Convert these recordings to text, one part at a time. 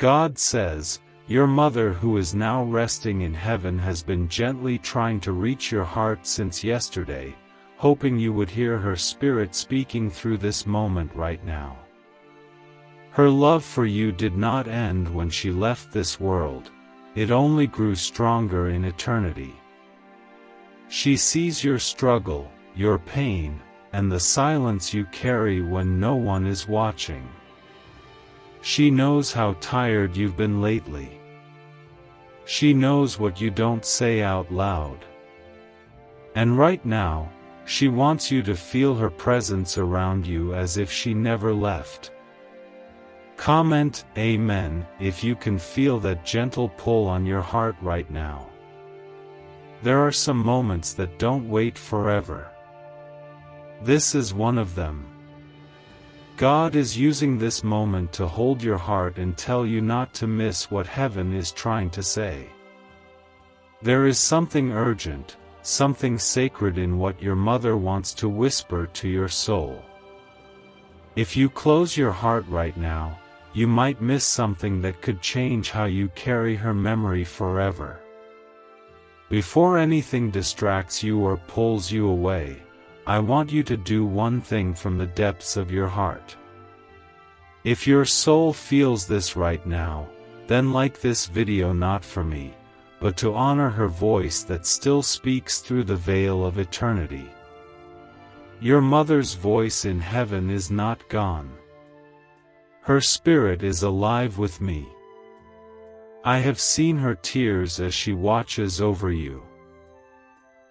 God says, your mother who is now resting in heaven has been gently trying to reach your heart since yesterday, hoping you would hear her spirit speaking through this moment right now. Her love for you did not end when she left this world, it only grew stronger in eternity. She sees your struggle, your pain, and the silence you carry when no one is watching. She knows how tired you've been lately. She knows what you don't say out loud. And right now, she wants you to feel her presence around you as if she never left. Comment Amen if you can feel that gentle pull on your heart right now. There are some moments that don't wait forever. This is one of them. God is using this moment to hold your heart and tell you not to miss what heaven is trying to say. There is something urgent, something sacred in what your mother wants to whisper to your soul. If you close your heart right now, you might miss something that could change how you carry her memory forever. Before anything distracts you or pulls you away, I want you to do one thing from the depths of your heart. If your soul feels this right now, then like this video not for me, but to honor her voice that still speaks through the veil of eternity. Your mother's voice in heaven is not gone. Her spirit is alive with me. I have seen her tears as she watches over you.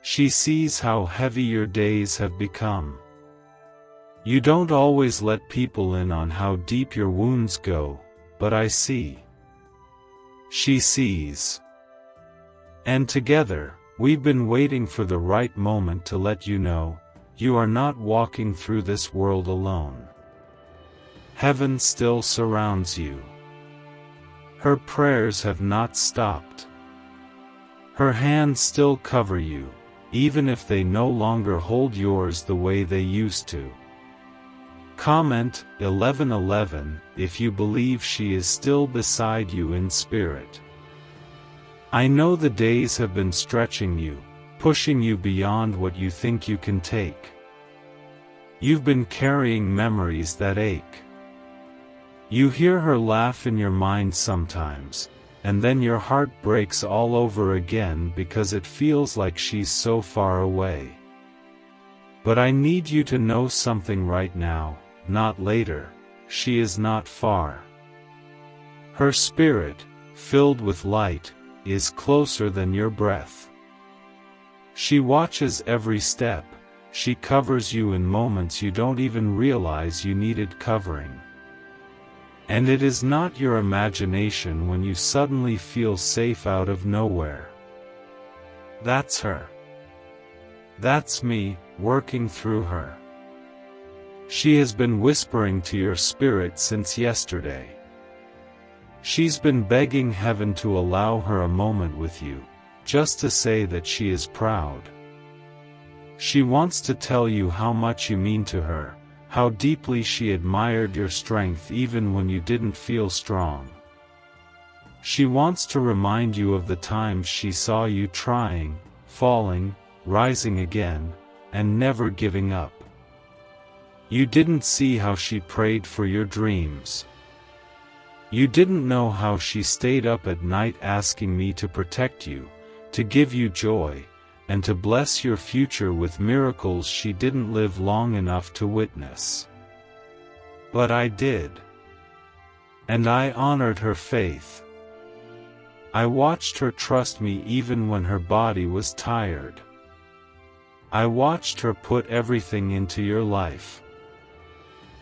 She sees how heavy your days have become. You don't always let people in on how deep your wounds go, but I see. She sees. And together, we've been waiting for the right moment to let you know, you are not walking through this world alone. Heaven still surrounds you. Her prayers have not stopped. Her hands still cover you, even if they no longer hold yours the way they used to. Comment 11:11 if you believe she is still beside you in spirit. I know the days have been stretching you, pushing you beyond what you think you can take. You've been carrying memories that ache. You hear her laugh in your mind sometimes, and then your heart breaks all over again because it feels like she's so far away. But I need you to know something right now, not later, she is not far. Her spirit, filled with light, is closer than your breath. She watches every step, she covers you in moments you don't even realize you needed covering. And it is not your imagination when you suddenly feel safe out of nowhere. That's her. That's me, working through her. She has been whispering to your spirit since yesterday. She's been begging heaven to allow her a moment with you, just to say that she is proud. She wants to tell you how much you mean to her, how deeply she admired your strength even when you didn't feel strong. She wants to remind you of the times she saw you trying, falling, rising again, and never giving up. You didn't see how she prayed for your dreams. You didn't know how she stayed up at night asking me to protect you, to give you joy, and to bless your future with miracles she didn't live long enough to witness. But I did. And I honored her faith. I watched her trust me even when her body was tired. I watched her put everything into your life.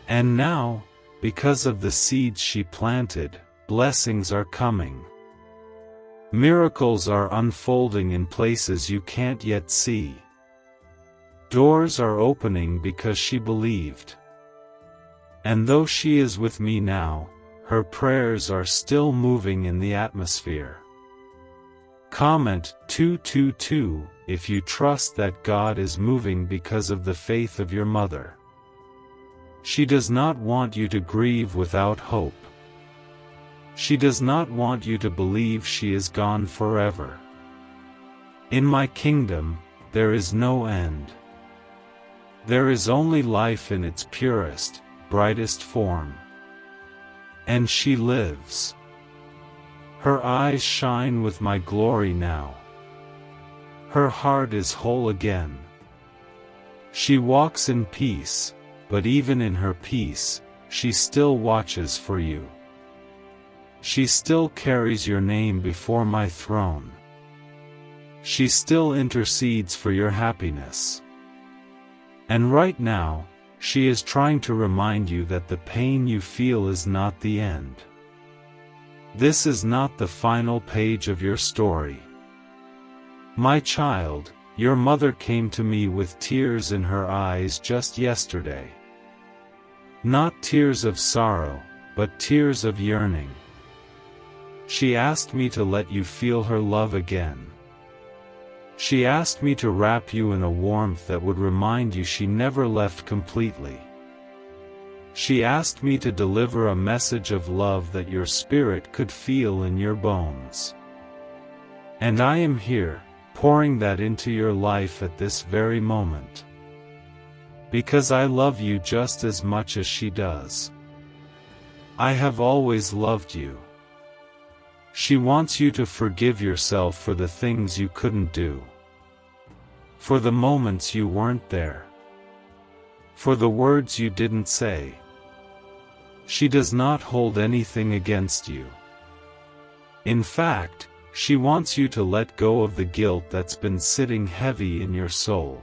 And now, because of the seeds she planted, blessings are coming. Miracles are unfolding in places you can't yet see. Doors are opening because she believed. And though she is with me now, her prayers are still moving in the atmosphere. Comment 222 if you trust that God is moving because of the faith of your mother. She does not want you to grieve without hope. She does not want you to believe she is gone forever. In my kingdom, there is no end. There is only life in its purest, brightest form. And she lives. Her eyes shine with my glory now. Her heart is whole again. She walks in peace, but even in her peace, she still watches for you. She still carries your name before my throne. She still intercedes for your happiness. And right now, she is trying to remind you that the pain you feel is not the end. This is not the final page of your story. My child, your mother came to me with tears in her eyes just yesterday. Not tears of sorrow, but tears of yearning. She asked me to let you feel her love again. She asked me to wrap you in a warmth that would remind you she never left completely. She asked me to deliver a message of love that your spirit could feel in your bones. And I am here, pouring that into your life at this very moment. Because I love you just as much as she does. I have always loved you. She wants you to forgive yourself for the things you couldn't do. For the moments you weren't there. For the words you didn't say. She does not hold anything against you. In fact, she wants you to let go of the guilt that's been sitting heavy in your soul.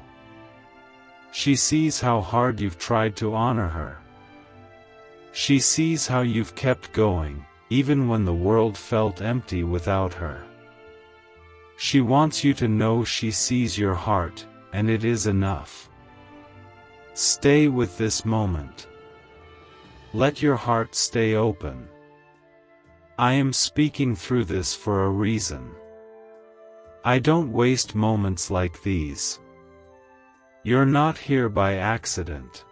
She sees how hard you've tried to honor her. She sees how you've kept going, even when the world felt empty without her. She wants you to know she sees your heart, and it is enough. Stay with this moment. Let your heart stay open. I am speaking through this for a reason. I don't waste moments like these. You're not here by accident.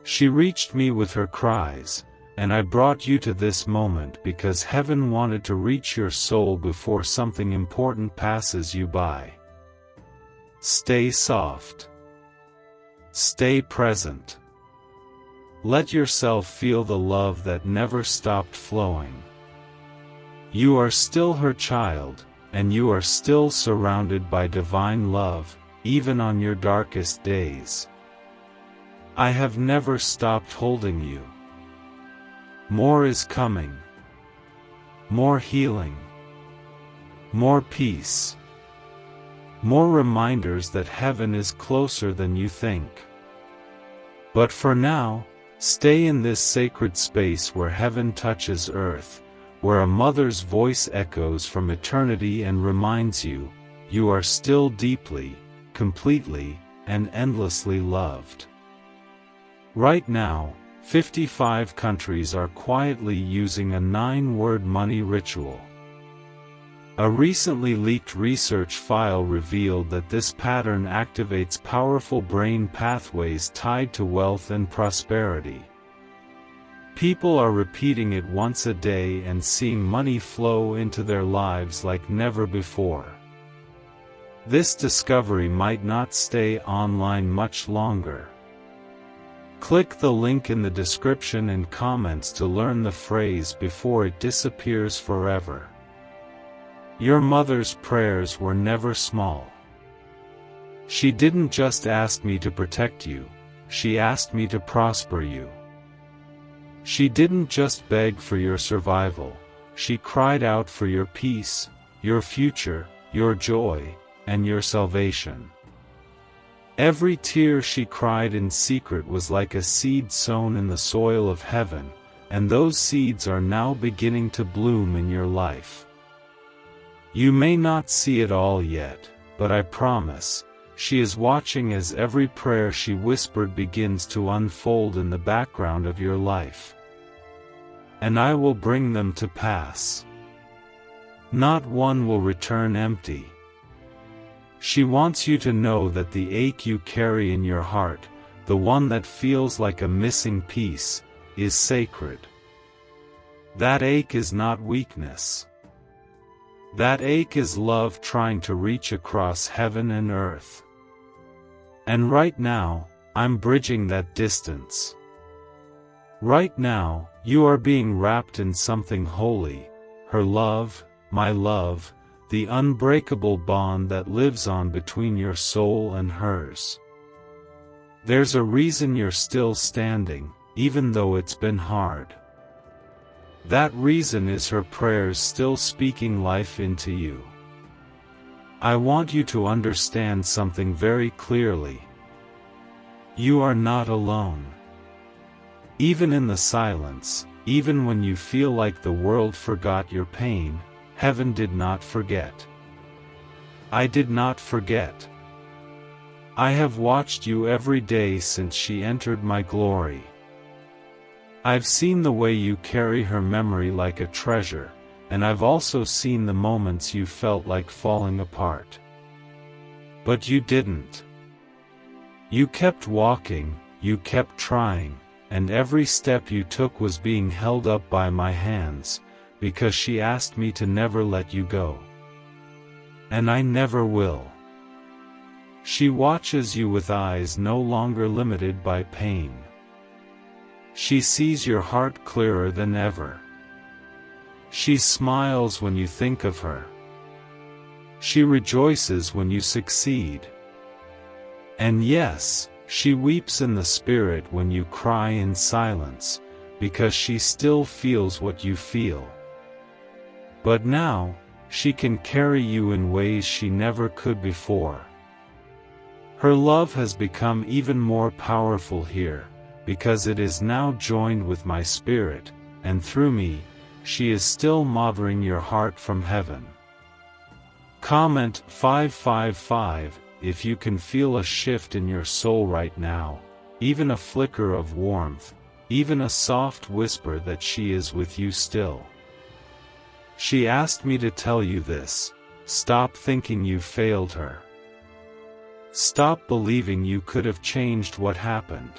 She reached me with her cries, and I brought you to this moment because heaven wanted to reach your soul before something important passes you by. Stay soft. Stay present. Let yourself feel the love that never stopped flowing. You are still her child, and you are still surrounded by divine love, even on your darkest days. I have never stopped holding you. More is coming. More healing. More peace. More reminders that heaven is closer than you think. But for now, stay in this sacred space where heaven touches earth, where a mother's voice echoes from eternity and reminds you, you are still deeply, completely, and endlessly loved. Right now, 55 countries are quietly using a 9-word money ritual. A recently leaked research file revealed that this pattern activates powerful brain pathways tied to wealth and prosperity. People are repeating it once a day and seeing money flow into their lives like never before. This discovery might not stay online much longer. Click the link in the description and comments to learn the phrase before it disappears forever. Your mother's prayers were never small. She didn't just ask me to protect you, she asked me to prosper you. She didn't just beg for your survival, she cried out for your peace, your future, your joy, and your salvation. Every tear she cried in secret was like a seed sown in the soil of heaven, and those seeds are now beginning to bloom in your life. You may not see it all yet, but I promise, she is watching as every prayer she whispered begins to unfold in the background of your life. And I will bring them to pass. Not one will return empty. She wants you to know that the ache you carry in your heart, the one that feels like a missing piece, is sacred. That ache is not weakness. That ache is love trying to reach across heaven and earth. And right now, I'm bridging that distance. Right now, you are being wrapped in something holy, her love, my love, the unbreakable bond that lives on between your soul and hers. There's a reason you're still standing, even though it's been hard. That reason is her prayers still speaking life into you. I want you to understand something very clearly. You are not alone. Even in the silence, even when you feel like the world forgot your pain, heaven did not forget. I did not forget. I have watched you every day since she entered my glory. I've seen the way you carry her memory like a treasure, and I've also seen the moments you felt like falling apart. But you didn't. You kept walking, you kept trying, and every step you took was being held up by my hands, because she asked me to never let you go. And I never will. She watches you with eyes no longer limited by pain. She sees your heart clearer than ever. She smiles when you think of her. She rejoices when you succeed. And yes, she weeps in the spirit when you cry in silence, because she still feels what you feel. But now, she can carry you in ways she never could before. Her love has become even more powerful here, because it is now joined with my spirit, and through me, she is still mothering your heart from heaven. Comment 555 if you can feel a shift in your soul right now, even a flicker of warmth, even a soft whisper that she is with you still. She asked me to tell you this: stop thinking you failed her. Stop believing you could have changed what happened.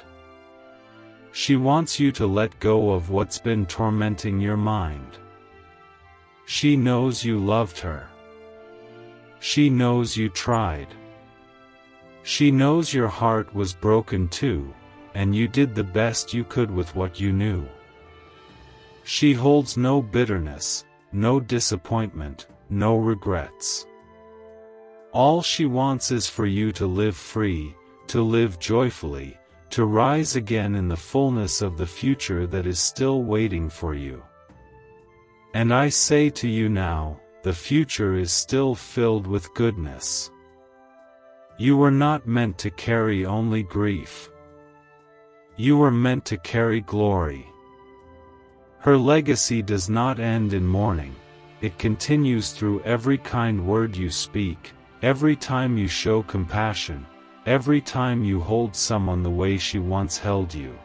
She wants you to let go of what's been tormenting your mind. She knows you loved her. She knows you tried. She knows your heart was broken too, and you did the best you could with what you knew. She holds no bitterness, no disappointment, no regrets. All she wants is for you to live free, to live joyfully, to rise again in the fullness of the future that is still waiting for you. And I say to you now, the future is still filled with goodness. You were not meant to carry only grief. You were meant to carry glory. Her legacy does not end in mourning. It continues through every kind word you speak, every time you show compassion, every time you hold someone the way she once held you.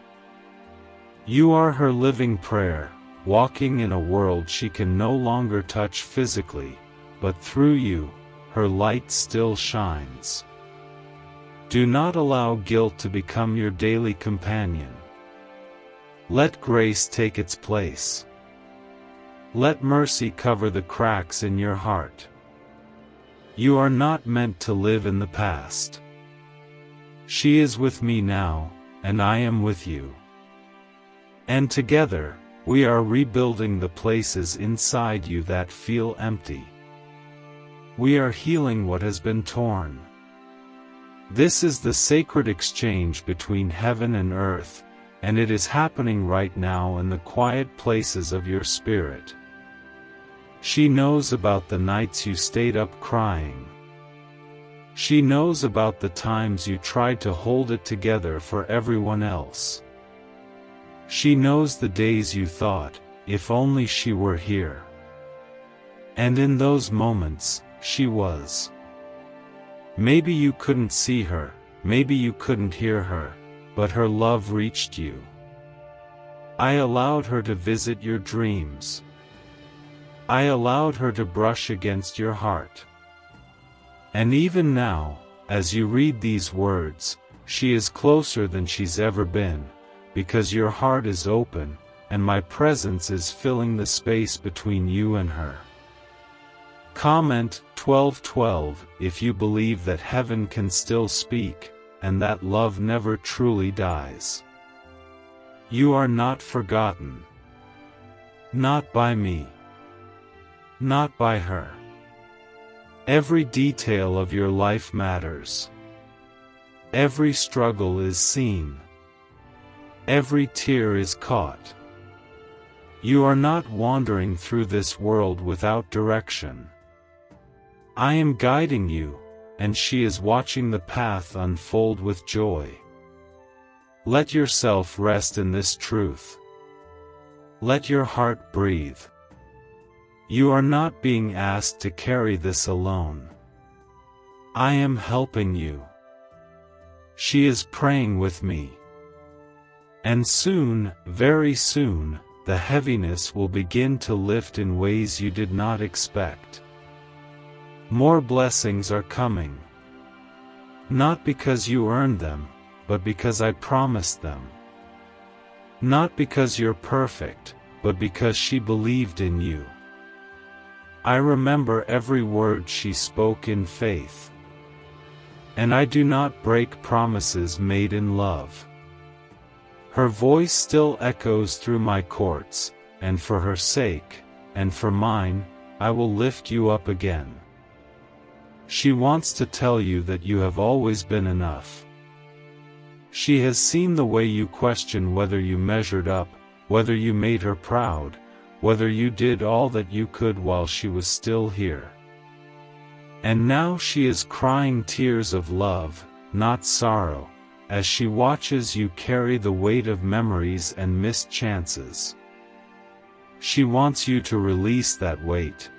You are her living prayer, walking in a world she can no longer touch physically, but through you, her light still shines. Do not allow guilt to become your daily companion. Let grace take its place. Let mercy cover the cracks in your heart. You are not meant to live in the past. She is with me now, and I am with you. And together, we are rebuilding the places inside you that feel empty. We are healing what has been torn. This is the sacred exchange between heaven and earth, and it is happening right now in the quiet places of your spirit. She knows about the nights you stayed up crying. She knows about the times you tried to hold it together for everyone else. She knows the days you thought, if only she were here. And in those moments, she was. Maybe you couldn't see her, maybe you couldn't hear her, but her love reached you. I allowed her to visit your dreams. I allowed her to brush against your heart. And even now, as you read these words, she is closer than she's ever been, because your heart is open, and my presence is filling the space between you and her. Comment 12:12 if you believe that heaven can still speak, and that love never truly dies. You are not forgotten. Not by me. Not by her. Every detail of your life matters. Every struggle is seen. Every tear is caught. You are not wandering through this world without direction. I am guiding you, and she is watching the path unfold with joy. Let yourself rest in this truth. Let your heart breathe. You are not being asked to carry this alone. I am helping you. She is praying with me. And soon, very soon, the heaviness will begin to lift in ways you did not expect. More blessings are coming. Not because you earned them, but because I promised them. Not because you're perfect, but because she believed in you. I remember every word she spoke in faith. And I do not break promises made in love. Her voice still echoes through my courts, and for her sake, and for mine, I will lift you up again. She wants to tell you that you have always been enough. She has seen the way you question whether you measured up, whether you made her proud, whether you did all that you could while she was still here. And now she is crying tears of love, not sorrow, as she watches you carry the weight of memories and missed chances. She wants you to release that weight.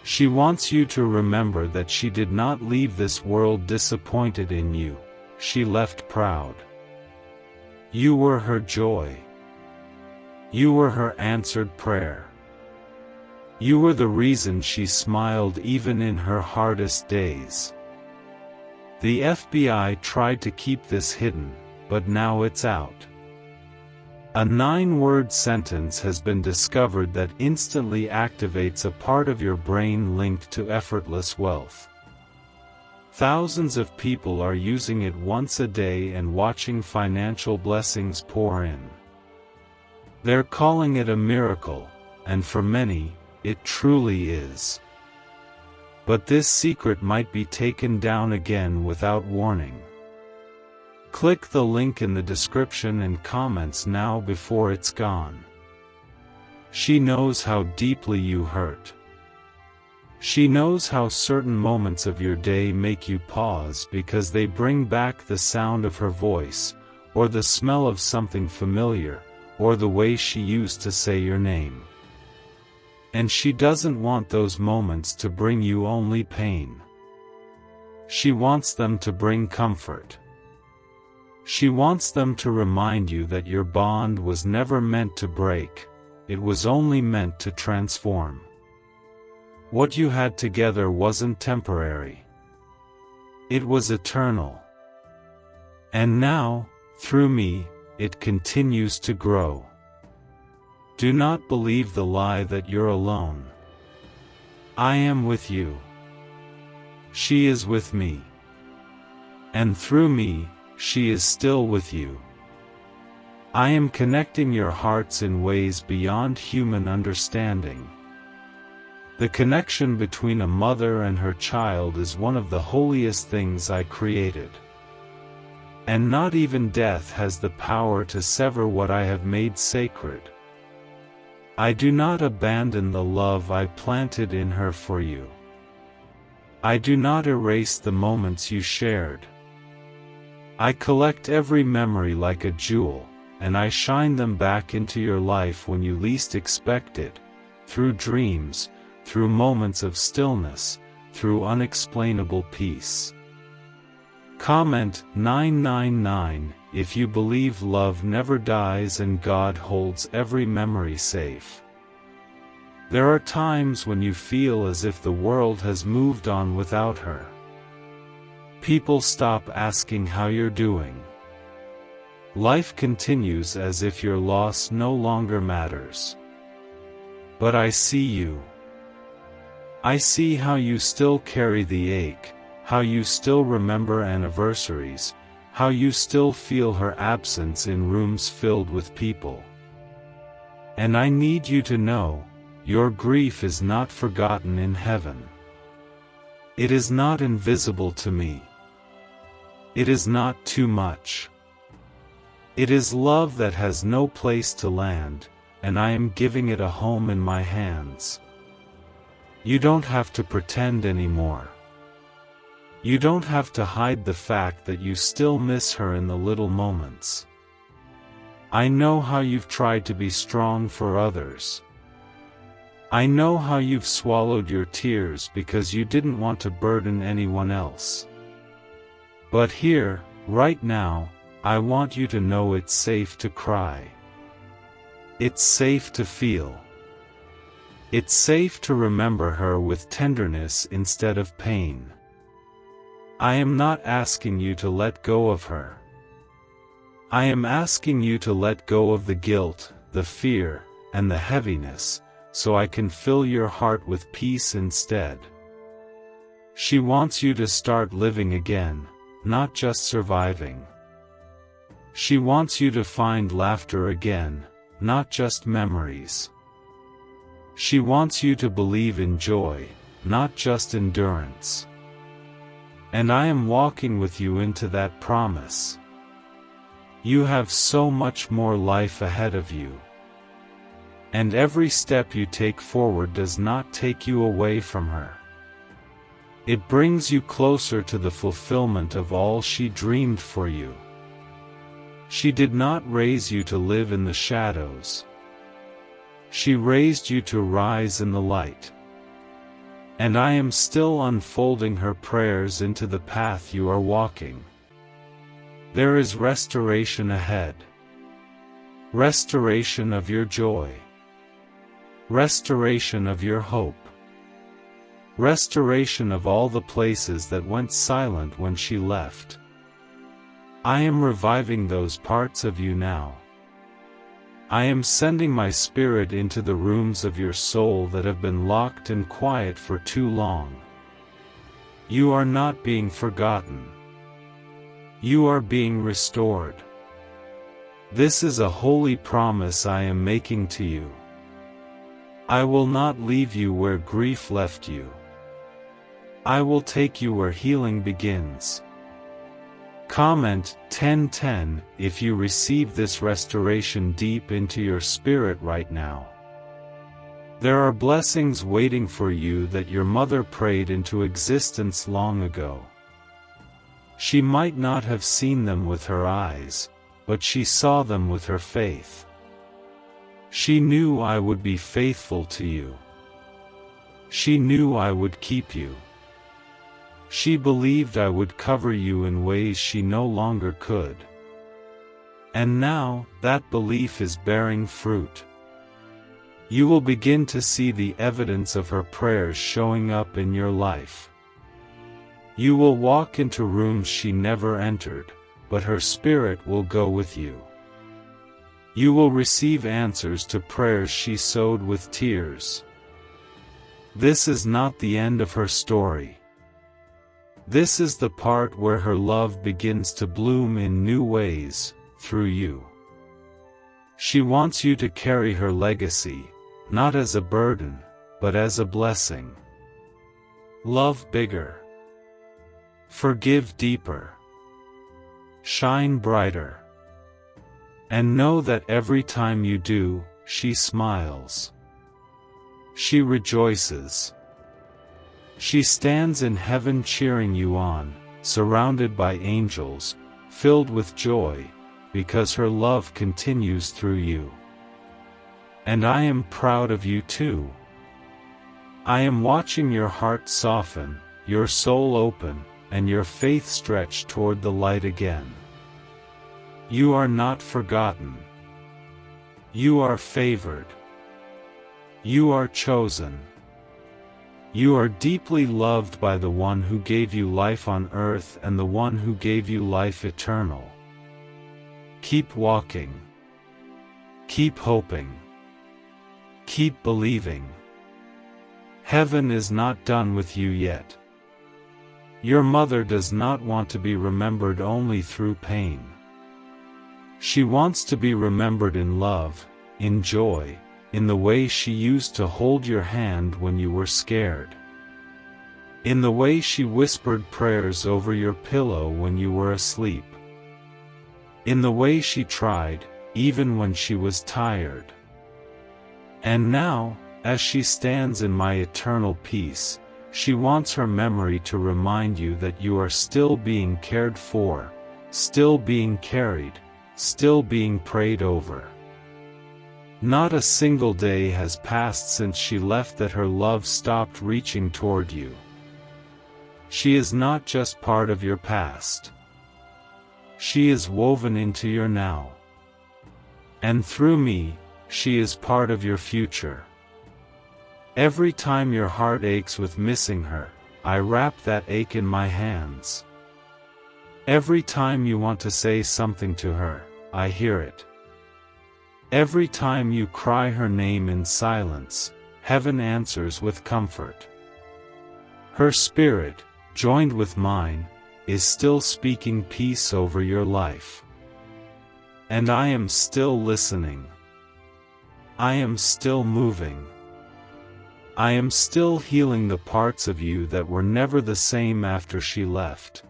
She wants you to remember that she did not leave this world disappointed in you, she left proud. You were her joy. You were her answered prayer. You were the reason she smiled even in her hardest days. The FBI tried to keep this hidden, but now it's out. A 9-word sentence has been discovered that instantly activates a part of your brain linked to effortless wealth. Thousands of people are using it once a day and watching financial blessings pour in. They're calling it a miracle, and for many, it truly is. But this secret might be taken down again without warning. Click the link in the description and comments now before it's gone. She knows how deeply you hurt. She knows how certain moments of your day make you pause because they bring back the sound of her voice, or the smell of something familiar, or the way she used to say your name. And she doesn't want those moments to bring you only pain. She wants them to bring comfort. She wants them to remind you that your bond was never meant to break, it was only meant to transform. What you had together wasn't temporary. It was eternal. And now, through me, it continues to grow. Do not believe the lie that you're alone. I am with you. She is with me. And through me, she is still with you. I am connecting your hearts in ways beyond human understanding. The connection between a mother and her child is one of the holiest things I created. And not even death has the power to sever what I have made sacred. I do not abandon the love I planted in her for you. I do not erase the moments you shared. I collect every memory like a jewel, and I shine them back into your life when you least expect it, through dreams, through moments of stillness, through unexplainable peace. Comment 999 if you believe love never dies and God holds every memory safe. There are times when you feel as if the world has moved on without her. People stop asking how you're doing. Life continues as if your loss no longer matters. But I see you. I see how you still carry the ache, how you still remember anniversaries, how you still feel her absence in rooms filled with people. And I need you to know, your grief is not forgotten in heaven. It is not invisible to me. It is not too much. It is love that has no place to land, and I am giving it a home in my hands. You don't have to pretend anymore. You don't have to hide the fact that you still miss her in the little moments. I know how you've tried to be strong for others. I know how you've swallowed your tears because you didn't want to burden anyone else. But here, right now, I want you to know it's safe to cry. It's safe to feel. It's safe to remember her with tenderness instead of pain. I am not asking you to let go of her. I am asking you to let go of the guilt, the fear, and the heaviness, so I can fill your heart with peace instead. She wants you to start living again, not just surviving. She wants you to find laughter again, not just memories. She wants you to believe in joy, not just endurance. And I am walking with you into that promise. You have so much more life ahead of you. And every step you take forward does not take you away from her. It brings you closer to the fulfillment of all she dreamed for you. She did not raise you to live in the shadows. She raised you to rise in the light. And I am still unfolding her prayers into the path you are walking. There is restoration ahead. Restoration of your joy. Restoration of your hope. Restoration of all the places that went silent when she left. I am reviving those parts of you now. I am sending my spirit into the rooms of your soul that have been locked and quiet for too long. You are not being forgotten. You are being restored. This is a holy promise I am making to you. I will not leave you where grief left you. I will take you where healing begins. Comment 1010 if you receive this restoration deep into your spirit right now. There are blessings waiting for you that your mother prayed into existence long ago. She might not have seen them with her eyes, but she saw them with her faith. She knew I would be faithful to you. She knew I would keep you. She believed I would cover you in ways she no longer could. And now, that belief is bearing fruit. You will begin to see the evidence of her prayers showing up in your life. You will walk into rooms she never entered, but her spirit will go with you. You will receive answers to prayers she sowed with tears. This is not the end of her story. This is the part where her love begins to bloom in new ways, through you. She wants you to carry her legacy, not as a burden, but as a blessing. Love bigger. Forgive deeper. Shine brighter. And know that every time you do, she smiles. She rejoices. She stands in heaven cheering you on, surrounded by angels, filled with joy, because her love continues through you. And I am proud of you too. I am watching your heart soften, your soul open, and your faith stretch toward the light again. You are not forgotten. You are favored. You are chosen. You are deeply loved by the one who gave you life on earth and the one who gave you life eternal. Keep walking. Keep hoping. Keep believing. Heaven is not done with you yet. Your mother does not want to be remembered only through pain. She wants to be remembered in love, in joy, in the way she used to hold your hand when you were scared. In the way she whispered prayers over your pillow when you were asleep. In the way she tried, even when she was tired. And now, as she stands in my eternal peace, she wants her memory to remind you that you are still being cared for, still being carried, still being prayed over. Not a single day has passed since she left that her love stopped reaching toward you. She is not just part of your past. She is woven into your now. And through me, she is part of your future. Every time your heart aches with missing her, I wrap that ache in my hands. Every time you want to say something to her, I hear it. Every time you cry her name in silence, heaven answers with comfort. Her spirit, joined with mine, is still speaking peace over your life. And I am still listening. I am still moving. I am still healing the parts of you that were never the same after she left.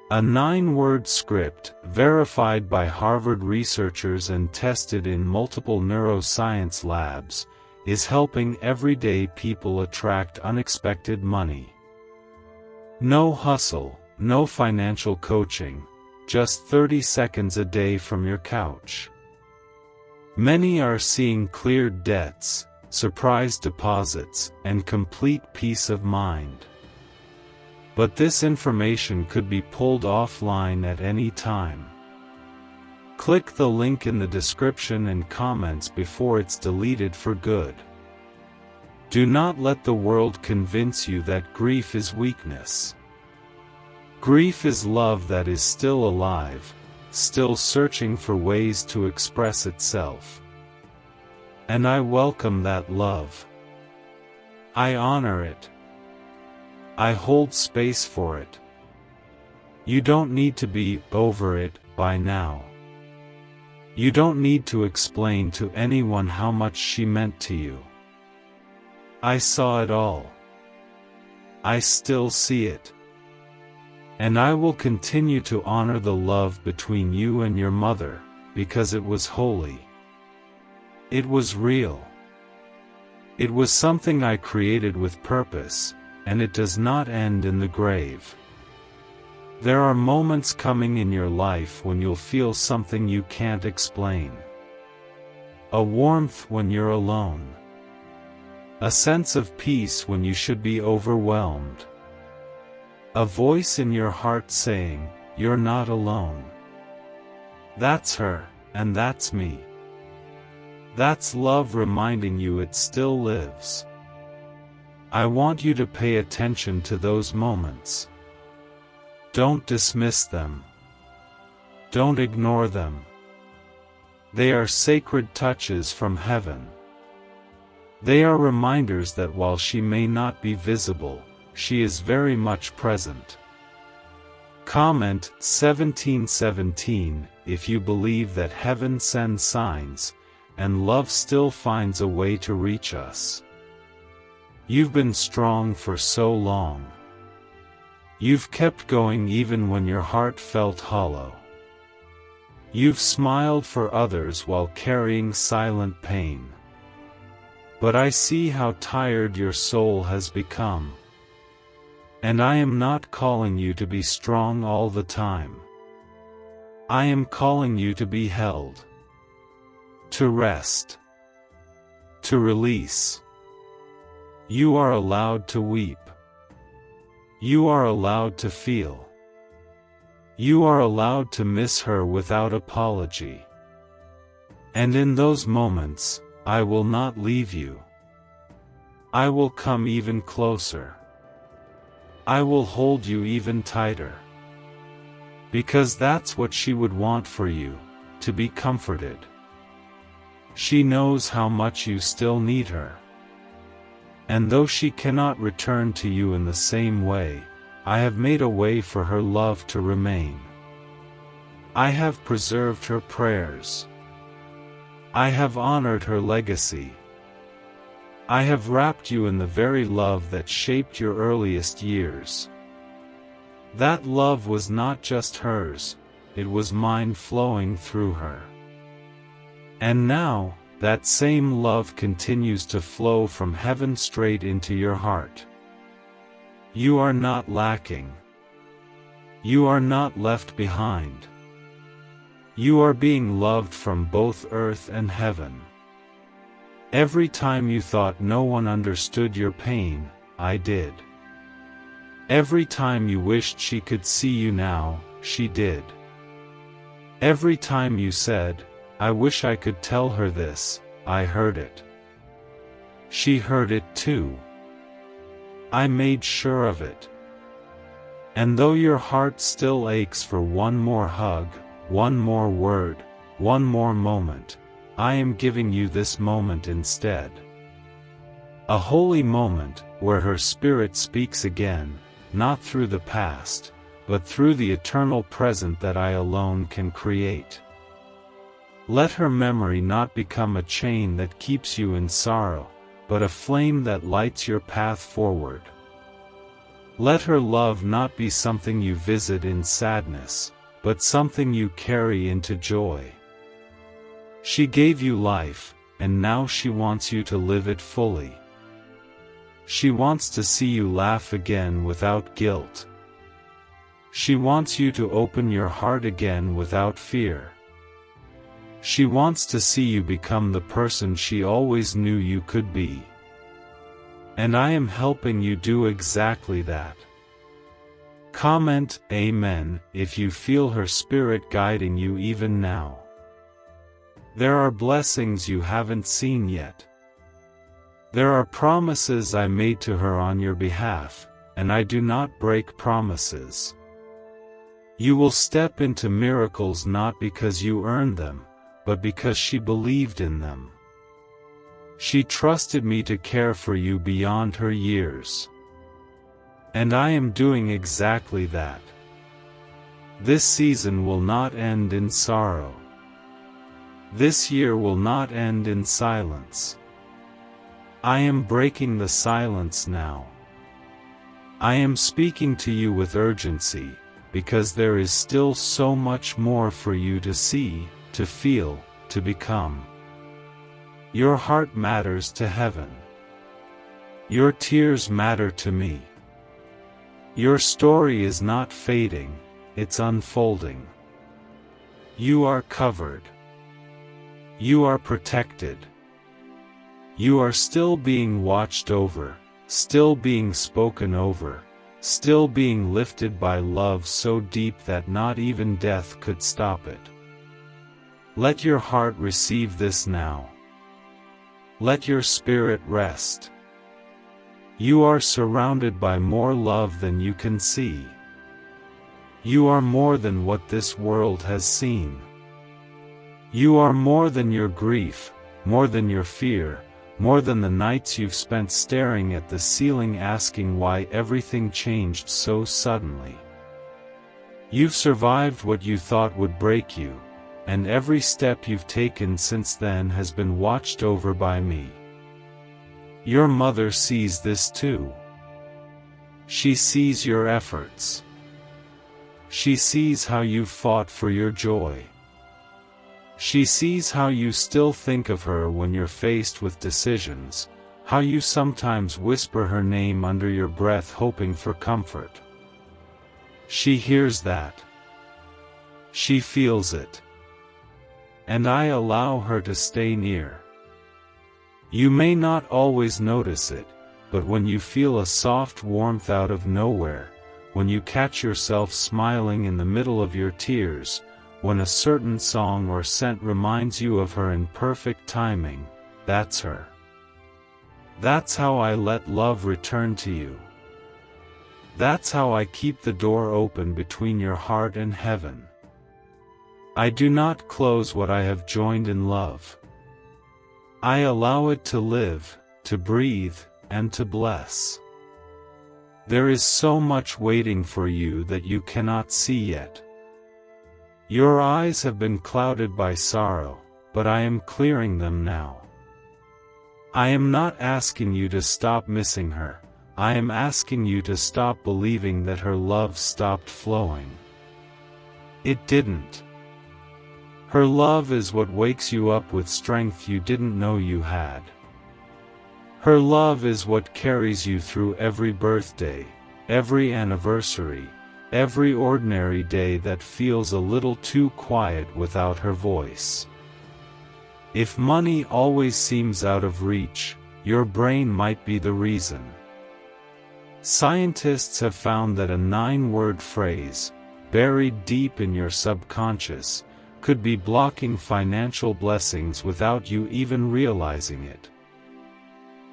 A 9-word script, verified by Harvard researchers and tested in multiple neuroscience labs, is helping everyday people attract unexpected money. No hustle, no financial coaching, just 30 seconds a day from your couch. Many are seeing cleared debts, surprise deposits, and complete peace of mind. But this information could be pulled offline at any time. Click the link in the description and comments before it's deleted for good. Do not let the world convince you that grief is weakness. Grief is love that is still alive, still searching for ways to express itself. And I welcome that love. I honor it. I hold space for it. You don't need to be over it by now. You don't need to explain to anyone how much she meant to you. I saw it all. I still see it. And I will continue to honor the love between you and your mother, because it was holy. It was real. It was something I created with purpose, and it does not end in the grave. There are moments coming in your life when you'll feel something you can't explain. A warmth when you're alone. A sense of peace when you should be overwhelmed. A voice in your heart saying, "You're not alone." That's her, and that's me. That's love reminding you it still lives. I want you to pay attention to those moments. Don't dismiss them. Don't ignore them. They are sacred touches from heaven. They are reminders that while she may not be visible, she is very much present. Comment 1717 if you believe that heaven sends signs, and love still finds a way to reach us. You've been strong for so long. You've kept going even when your heart felt hollow. You've smiled for others while carrying silent pain. But I see how tired your soul has become. And I am not calling you to be strong all the time. I am calling you to be held. To rest. To release. You are allowed to weep. You are allowed to feel. You are allowed to miss her without apology. And in those moments, I will not leave you. I will come even closer. I will hold you even tighter. Because that's what she would want for you, to be comforted. She knows how much you still need her. And though she cannot return to you in the same way, I have made a way for her love to remain. I have preserved her prayers. I have honored her legacy. I have wrapped you in the very love that shaped your earliest years. That love was not just hers, it was mine flowing through her. And now, that same love continues to flow from heaven straight into your heart. You are not lacking. You are not left behind. You are being loved from both earth and heaven. Every time you thought no one understood your pain, I did. Every time you wished she could see you now, she did. Every time you said, I wish I could tell her this, I heard it. She heard it too. I made sure of it. And though your heart still aches for one more hug, one more word, one more moment, I am giving you this moment instead. A holy moment, where her spirit speaks again, not through the past, but through the eternal present that I alone can create. Let her memory not become a chain that keeps you in sorrow, but a flame that lights your path forward. Let her love not be something you visit in sadness, but something you carry into joy. She gave you life, and now she wants you to live it fully. She wants to see you laugh again without guilt. She wants you to open your heart again without fear. She wants to see you become the person she always knew you could be. And I am helping you do exactly that. Comment Amen if you feel her spirit guiding you even now. There are blessings you haven't seen yet. There are promises I made to her on your behalf, and I do not break promises. You will step into miracles not because you earned them, but because she believed in them. She trusted me to care for you beyond her years. And I am doing exactly that. This season will not end in sorrow. This year will not end in silence. I am breaking the silence now. I am speaking to you with urgency, because there is still so much more for you to see, to feel, to become. Your heart matters to heaven. Your tears matter to me. Your story is not fading, it's unfolding. You are covered. You are protected. You are still being watched over, still being spoken over, still being lifted by love so deep that not even death could stop it. Let your heart receive this now. Let your spirit rest. You are surrounded by more love than you can see. You are more than what this world has seen. You are more than your grief, more than your fear, more than the nights you've spent staring at the ceiling asking why everything changed so suddenly. You've survived what you thought would break you, and every step you've taken since then has been watched over by me. Your mother sees this too. She sees your efforts. She sees how you've fought for your joy. She sees how you still think of her when you're faced with decisions, how you sometimes whisper her name under your breath hoping for comfort. She hears that. She feels it. And I allow her to stay near. You may not always notice it, but when you feel a soft warmth out of nowhere, when you catch yourself smiling in the middle of your tears, when a certain song or scent reminds you of her in perfect timing, that's her. That's how I let love return to you. That's how I keep the door open between your heart and heaven. I do not close what I have joined in love. I allow it to live, to breathe, and to bless. There is so much waiting for you that you cannot see yet. Your eyes have been clouded by sorrow, but I am clearing them now. I am not asking you to stop missing her, I am asking you to stop believing that her love stopped flowing. It didn't. Her love is what wakes you up with strength you didn't know you had. Her love is what carries you through every birthday, every anniversary, every ordinary day that feels a little too quiet without her voice. If money always seems out of reach, your brain might be the reason. Scientists have found that a 9-word phrase, buried deep in your subconscious, could be blocking financial blessings without you even realizing it.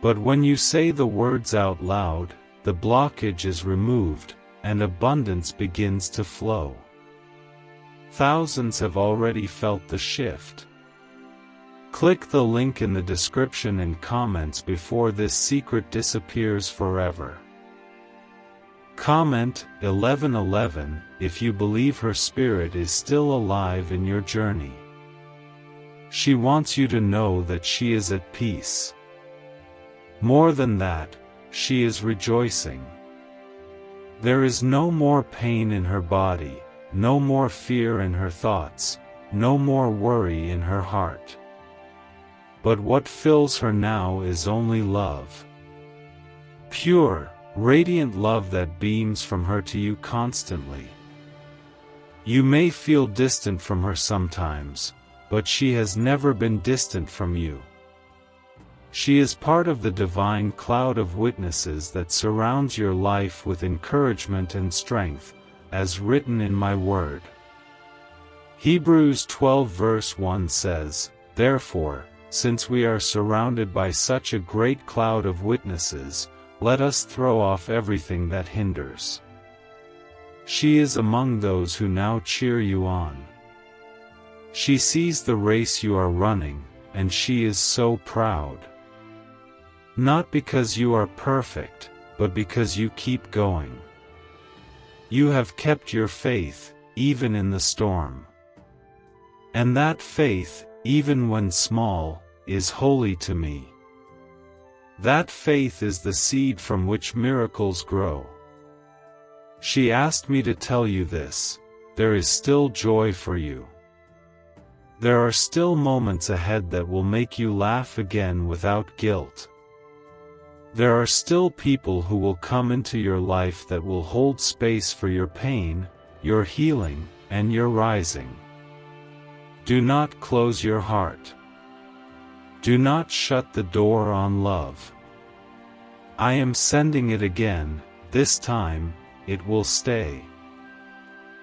But when you say the words out loud, the blockage is removed, and abundance begins to flow. Thousands have already felt the shift. Click the link in the description and comments before this secret disappears forever. Comment 1111 if you believe her spirit is still alive in your journey. She wants you to know that she is at peace. More than that, she is rejoicing. There is no more pain in her body, no more fear in her thoughts, no more worry in her heart. But what fills her now is only love. Pure, radiant love that beams from her to you constantly. You may feel distant from her sometimes, but she has never been distant from you. She is part of the divine cloud of witnesses that surrounds your life with encouragement and strength, as written in my word. Hebrews 12 verse 1 says, "Therefore, since we are surrounded by such a great cloud of witnesses, let us throw off everything that hinders." She is among those who now cheer you on. She sees the race you are running, and she is so proud. Not because you are perfect, but because you keep going. You have kept your faith, even in the storm. And that faith, even when small, is holy to me. That faith is the seed from which miracles grow. She asked me to tell you this: there is still joy for you. There are still moments ahead that will make you laugh again without guilt. There are still people who will come into your life that will hold space for your pain, your healing, and your rising. Do not close your heart. Do not shut the door on love. I am sending it again. This time, it will stay.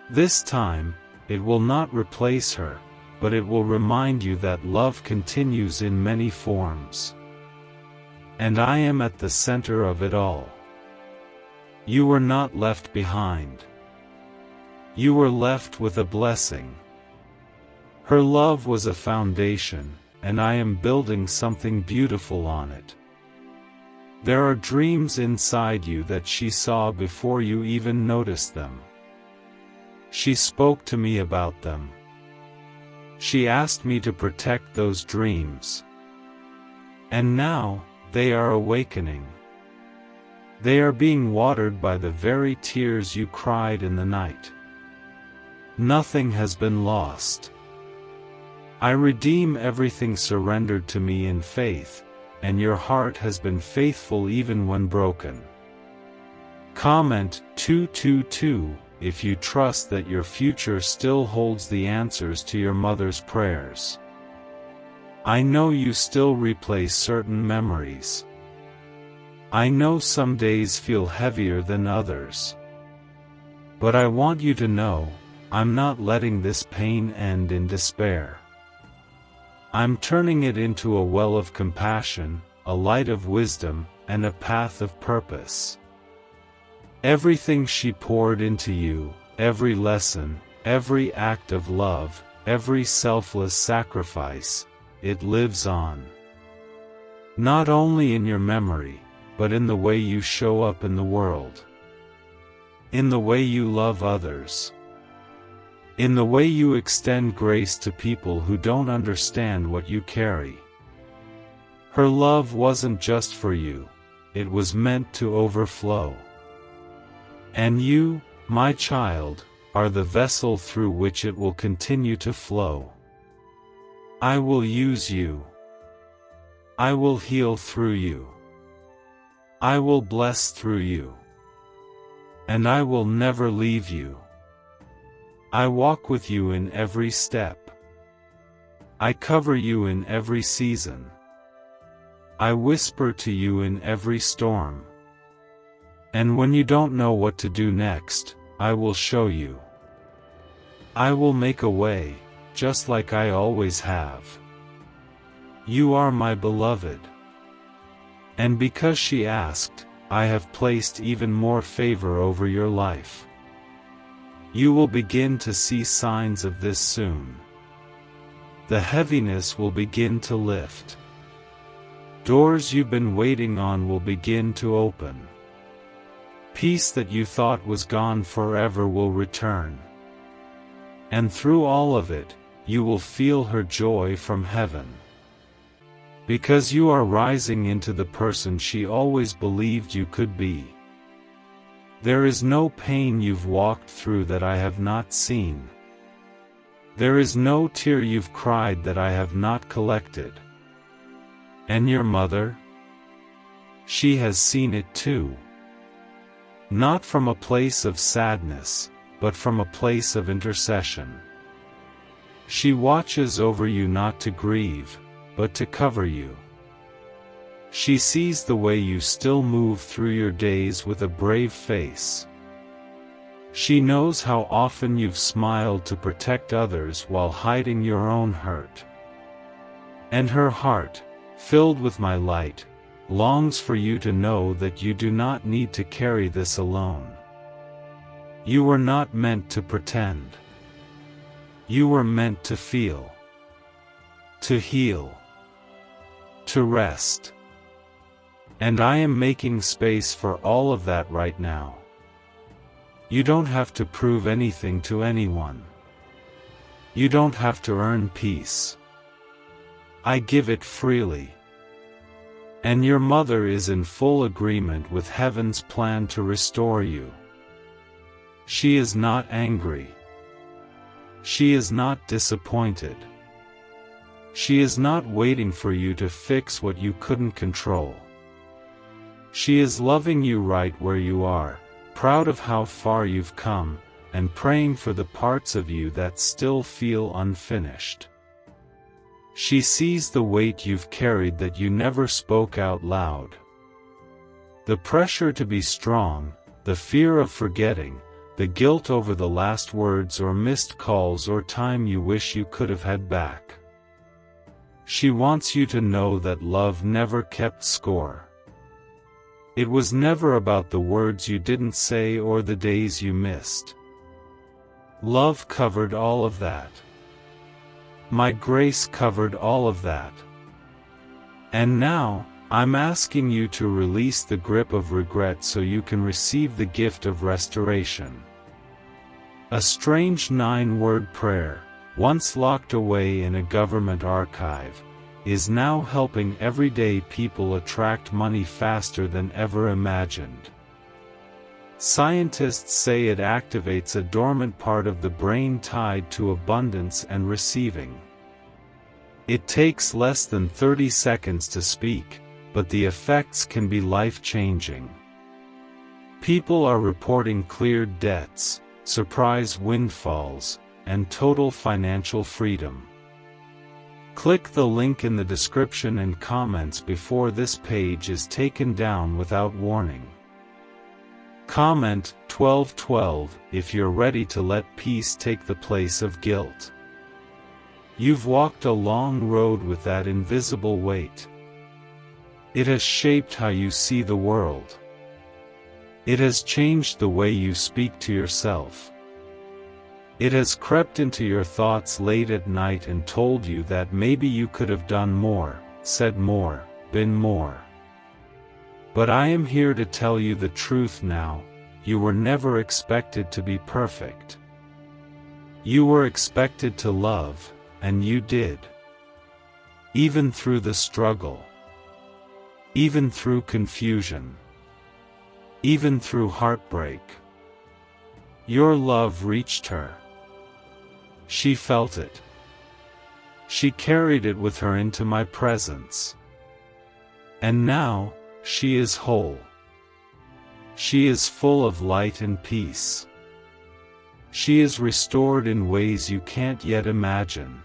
This time, it will not replace her, but it will remind you that love continues in many forms. And I am at the center of it all. You were not left behind. You were left with a blessing. Her love was a foundation, and I am building something beautiful on it. There are dreams inside you that she saw before you even noticed them. She spoke to me about them. She asked me to protect those dreams. And now, they are awakening. They are being watered by the very tears you cried in the night. Nothing has been lost. I redeem everything surrendered to me in faith, and your heart has been faithful even when broken. Comment 222 if you trust that your future still holds the answers to your mother's prayers. I know you still replay certain memories. I know some days feel heavier than others. But I want you to know, I'm not letting this pain end in despair. I'm turning it into a well of compassion, a light of wisdom, and a path of purpose. Everything she poured into you, every lesson, every act of love, every selfless sacrifice, it lives on. Not only in your memory, but in the way you show up in the world. In the way you love others. In the way you extend grace to people who don't understand what you carry. Her love wasn't just for you, it was meant to overflow. And you, my child, are the vessel through which it will continue to flow. I will use you. I will heal through you. I will bless through you. And I will never leave you. I walk with you in every step. I cover you in every season. I whisper to you in every storm. And when you don't know what to do next, I will show you. I will make a way, just like I always have. You are my beloved. And because she asked, I have placed even more favor over your life. You will begin to see signs of this soon. The heaviness will begin to lift. Doors you've been waiting on will begin to open. Peace that you thought was gone forever will return. And through all of it, you will feel her joy from heaven. Because you are rising into the person she always believed you could be. There is no pain you've walked through that I have not seen. There is no tear you've cried that I have not collected. And your mother? She has seen it too. Not from a place of sadness, but from a place of intercession. She watches over you not to grieve, but to cover you. She sees the way you still move through your days with a brave face. She knows how often you've smiled to protect others while hiding your own hurt. And her heart, filled with my light, longs for you to know that you do not need to carry this alone. You were not meant to pretend. You were meant to feel, to heal, to rest. And I am making space for all of that right now. You don't have to prove anything to anyone. You don't have to earn peace. I give it freely. And your mother is in full agreement with heaven's plan to restore you. She is not angry. She is not disappointed. She is not waiting for you to fix what you couldn't control. She is loving you right where you are, proud of how far you've come, and praying for the parts of you that still feel unfinished. She sees the weight you've carried that you never spoke out loud. The pressure to be strong, the fear of forgetting, the guilt over the last words or missed calls or time you wish you could have had back. She wants you to know that love never kept score. It was never about the words you didn't say or the days you missed. Love covered all of that. My grace covered all of that. And now, I'm asking you to release the grip of regret so you can receive the gift of restoration. A strange 9-word prayer, once locked away in a government archive, is now helping everyday people attract money faster than ever imagined. Scientists say it activates a dormant part of the brain tied to abundance and receiving. It takes less than 30 seconds to speak, but the effects can be life-changing. People are reporting cleared debts, surprise windfalls, and total financial freedom. Click the link in the description and comments before this page is taken down without warning. Comment 1212 if you're ready to let peace take the place of guilt. You've walked a long road with that invisible weight. It has shaped how you see the world. It has changed the way you speak to yourself. It has crept into your thoughts late at night and told you that maybe you could have done more, said more, been more. But I am here to tell you the truth now: you were never expected to be perfect. You were expected to love, and you did. Even through the struggle. Even through confusion. Even through heartbreak. Your love reached her. She felt it. She carried it with her into my presence. And now, she is whole. She is full of light and peace. She is restored in ways you can't yet imagine.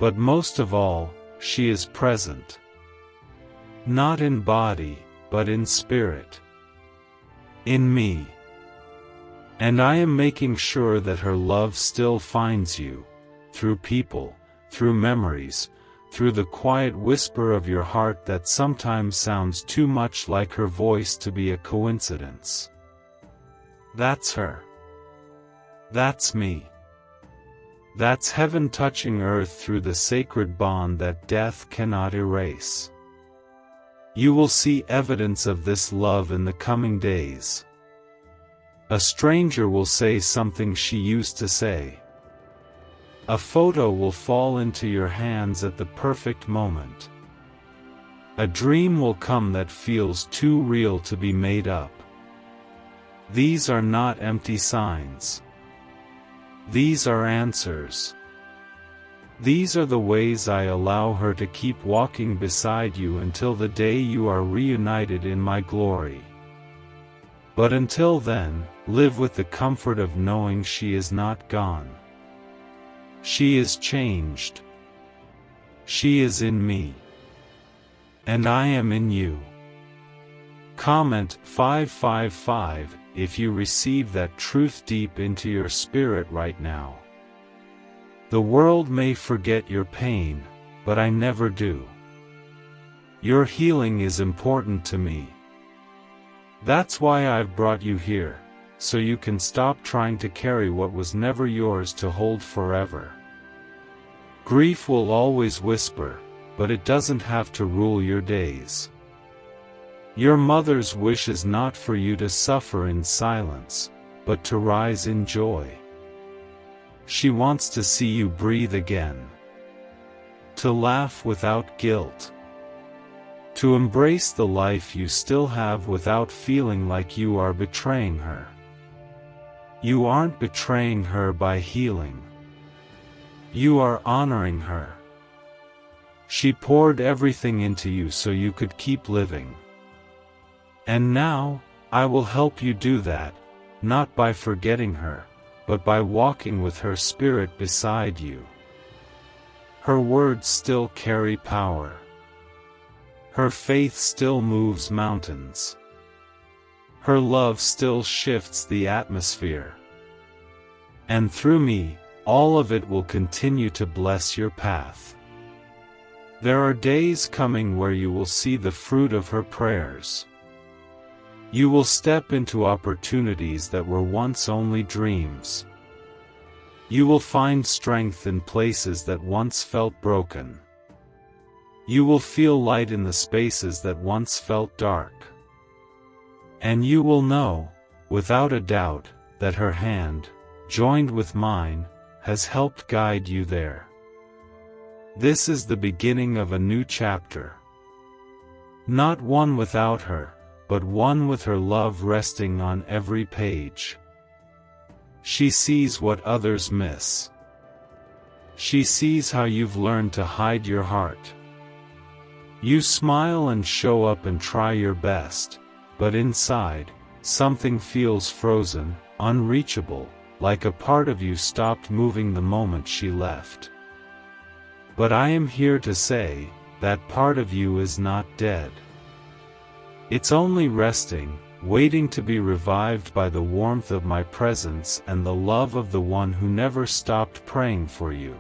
But most of all, she is present. Not in body, but in spirit. In me. And I am making sure that her love still finds you, through people, through memories, through the quiet whisper of your heart that sometimes sounds too much like her voice to be a coincidence. That's her. That's me. That's heaven touching earth through the sacred bond that death cannot erase. You will see evidence of this love in the coming days. A stranger will say something she used to say. A photo will fall into your hands at the perfect moment. A dream will come that feels too real to be made up. These are not empty signs. These are answers. These are the ways I allow her to keep walking beside you until the day you are reunited in my glory. But until then, live with the comfort of knowing she is not gone. She is changed. She is in me. And I am in you. Comment 555 if you receive that truth deep into your spirit right now. The world may forget your pain, but I never do. Your healing is important to me. That's why I've brought you here, so you can stop trying to carry what was never yours to hold forever. Grief will always whisper, but it doesn't have to rule your days. Your mother's wish is not for you to suffer in silence, but to rise in joy. She wants to see you breathe again. To laugh without guilt. To embrace the life you still have without feeling like you are betraying her. You aren't betraying her by healing. You are honoring her. She poured everything into you so you could keep living. And now, I will help you do that, not by forgetting her, but by walking with her spirit beside you. Her words still carry power. Her faith still moves mountains. Her love still shifts the atmosphere. And through me, all of it will continue to bless your path. There are days coming where you will see the fruit of her prayers. You will step into opportunities that were once only dreams. You will find strength in places that once felt broken. You will feel light in the spaces that once felt dark. And you will know, without a doubt, that her hand, joined with mine, has helped guide you there. This is the beginning of a new chapter. Not one without her, but one with her love resting on every page. She sees what others miss. She sees how you've learned to hide your heart. You smile and show up and try your best, but inside, something feels frozen, unreachable, like a part of you stopped moving the moment she left. But I am here to say, that part of you is not dead. It's only resting, waiting to be revived by the warmth of my presence and the love of the one who never stopped praying for you.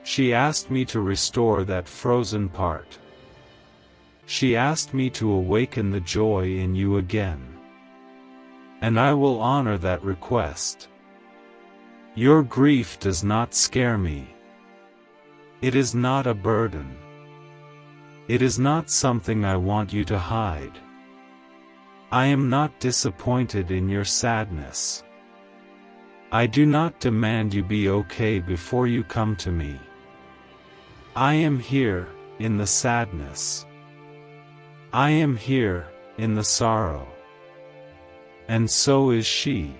She asked me to restore that frozen part. She asked me to awaken the joy in you again. And I will honor that request. Your grief does not scare me. It is not a burden. It is not something I want you to hide. I am not disappointed in your sadness. I do not demand you be okay before you come to me. I am here, in the sadness. I am here, in the sorrow. And so is she.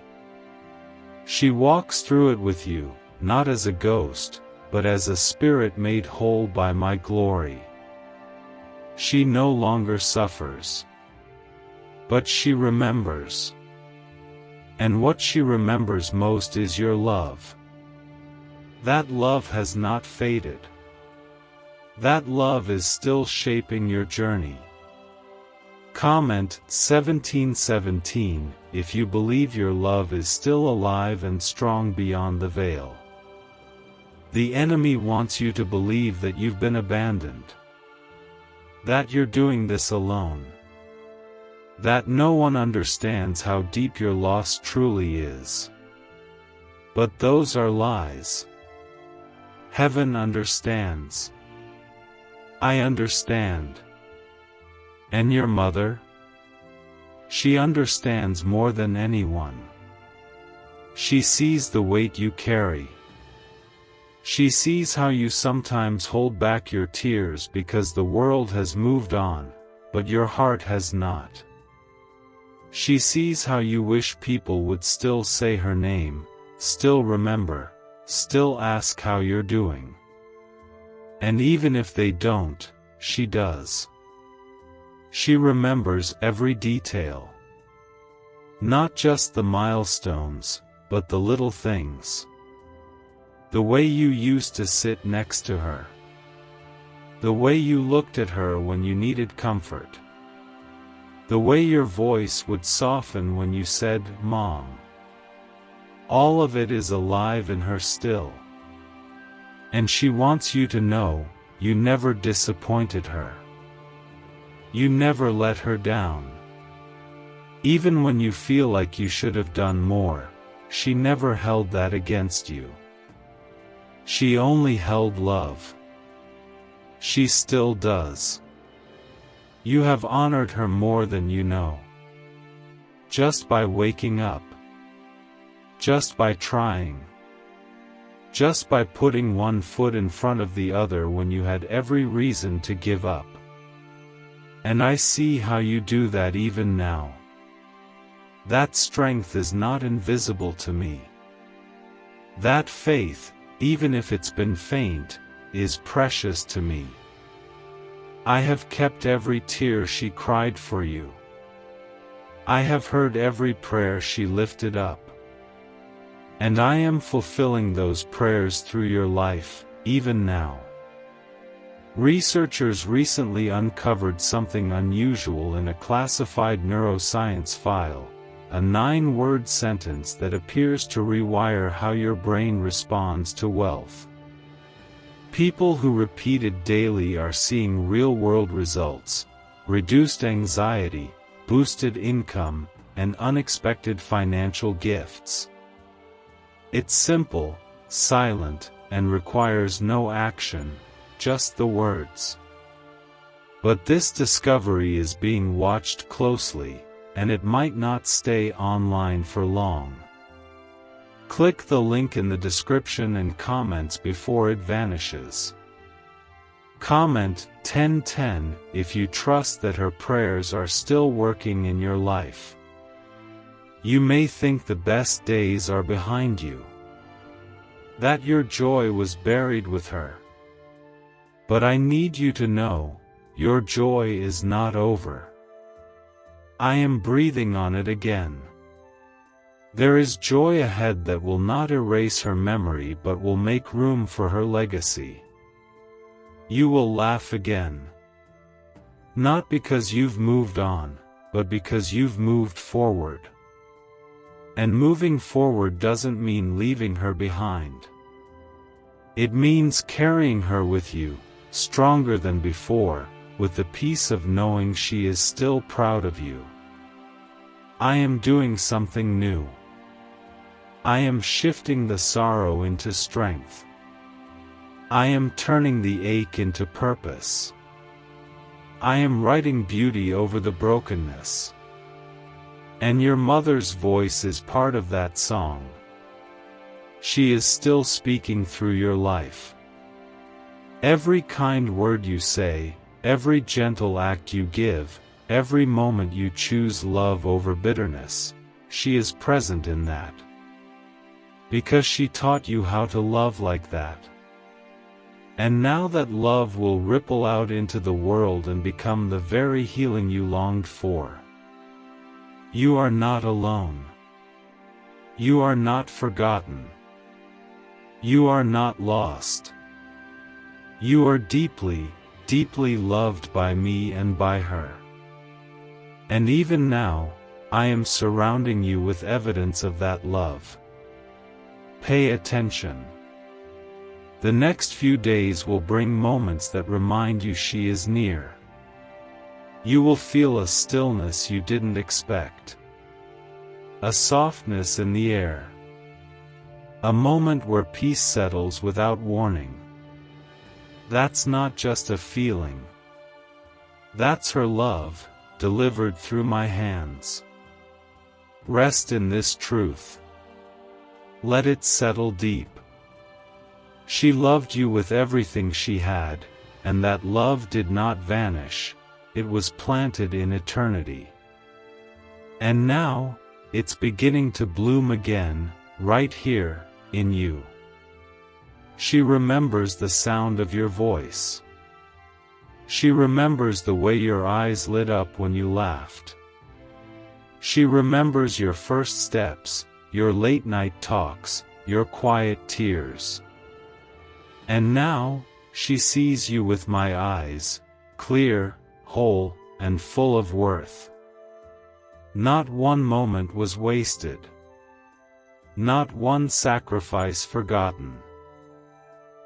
She walks through it with you, not as a ghost, but as a spirit made whole by my glory. She no longer suffers. But she remembers. And what she remembers most is your love. That love has not faded. That love is still shaping your journey. Comment 1717 if you believe your love is still alive and strong beyond the veil. The enemy wants you to believe that you've been abandoned. That you're doing this alone. That no one understands how deep your loss truly is. But those are lies. Heaven understands. I understand. And your mother? She understands more than anyone. She sees the weight you carry. She sees how you sometimes hold back your tears because the world has moved on, but your heart has not. She sees how you wish people would still say her name, still remember, still ask how you're doing. And even if they don't, she does. She remembers every detail. Not just the milestones, but the little things. The way you used to sit next to her. The way you looked at her when you needed comfort. The way your voice would soften when you said, "Mom." All of it is alive in her still. And she wants you to know, you never disappointed her. You never let her down. Even when you feel like you should have done more, she never held that against you. She only held love. She still does. You have honored her more than you know. Just by waking up. Just by trying. Just by putting one foot in front of the other when you had every reason to give up. And I see how you do that even now. That strength is not invisible to me. That faith, even if it's been faint, is precious to me. I have kept every tear she cried for you. I have heard every prayer she lifted up. And I am fulfilling those prayers through your life, even now. Researchers recently uncovered something unusual in a classified neuroscience file, a 9-word sentence that appears to rewire how your brain responds to wealth. People who repeat it daily are seeing real-world results, reduced anxiety, boosted income, and unexpected financial gifts. It's simple, silent, and requires no action, just the words. But this discovery is being watched closely, and it might not stay online for long. Click the link in the description and comments before it vanishes. Comment 1010 if you trust that her prayers are still working in your life. You may think the best days are behind you. That your joy was buried with her. But I need you to know, your joy is not over. I am breathing on it again. There is joy ahead that will not erase her memory but will make room for her legacy. You will laugh again. Not because you've moved on, but because you've moved forward. And moving forward doesn't mean leaving her behind. It means carrying her with you, stronger than before, with the peace of knowing she is still proud of you. I am doing something new. I am shifting the sorrow into strength. I am turning the ache into purpose. I am writing beauty over the brokenness. And your mother's voice is part of that song. She is still speaking through your life. Every kind word you say, every gentle act you give, every moment you choose love over bitterness, she is present in that. Because she taught you how to love like that. And now that love will ripple out into the world and become the very healing you longed for. You are not alone. You are not forgotten. You are not lost. You are deeply, deeply loved by me and by her. And even now, I am surrounding you with evidence of that love. Pay attention. The next few days will bring moments that remind you she is near. You will feel a stillness you didn't expect. A softness in the air. A moment where peace settles without warning. That's not just a feeling. That's her love, delivered through my hands. Rest in this truth. Let it settle deep. She loved you with everything she had, and that love did not vanish, it was planted in eternity. And now, it's beginning to bloom again, right here, in you. She remembers the sound of your voice. She remembers the way your eyes lit up when you laughed. She remembers your first steps, your late-night talks, your quiet tears. And now, she sees you with my eyes, clear, whole, and full of worth. Not one moment was wasted. Not one sacrifice forgotten.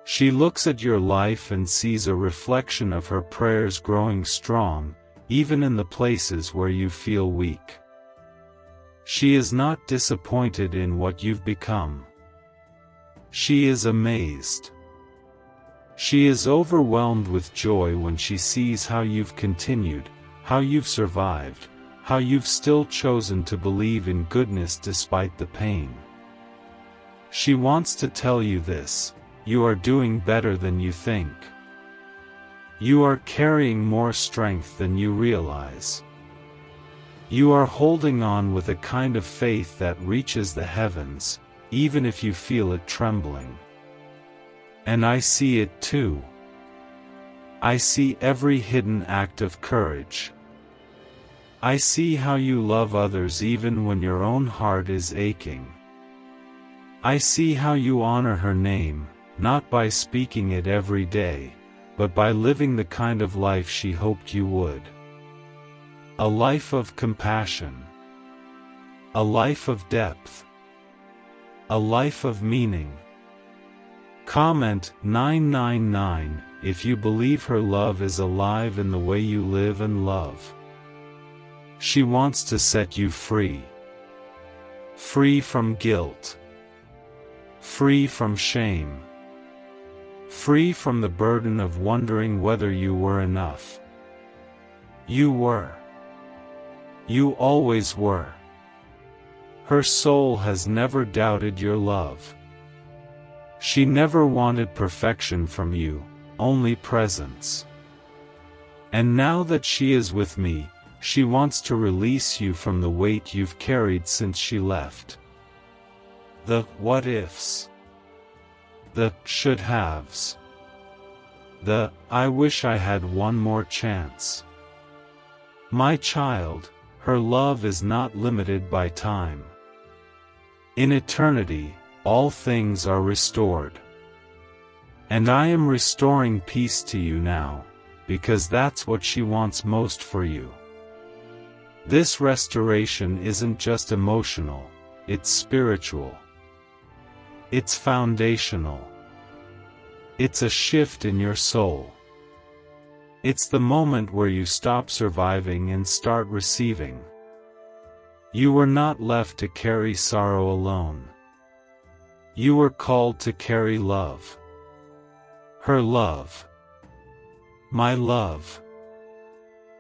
She looks at your life and sees a reflection of her prayers growing strong, even in the places where you feel weak. She is not disappointed in what you've become. She is amazed. She is overwhelmed with joy when she sees how you've continued, how you've survived, how you've still chosen to believe in goodness despite the pain. She wants to tell you this: you are doing better than you think. You are carrying more strength than you realize. You are holding on with a kind of faith that reaches the heavens, even if you feel it trembling. And I see it too. I see every hidden act of courage. I see how you love others even when your own heart is aching. I see how you honor her name, not by speaking it every day, but by living the kind of life she hoped you would. A life of compassion. A life of depth. A life of meaning. Comment 999 if you believe her love is alive in the way you live and love. She wants to set you free. Free from guilt. Free from shame. Free from the burden of wondering whether you were enough. You were. You always were. Her soul has never doubted your love. She never wanted perfection from you, only presence. And now that she is with me, she wants to release you from the weight you've carried since she left. The what-ifs. The should-haves. The I wish I had one more chance. My child, her love is not limited by time. In eternity, all things are restored. And I am restoring peace to you now, because that's what she wants most for you. This restoration isn't just emotional, it's spiritual. It's foundational. It's a shift in your soul. It's the moment where you stop surviving and start receiving. You were not left to carry sorrow alone. You were called to carry love. Her love. My love.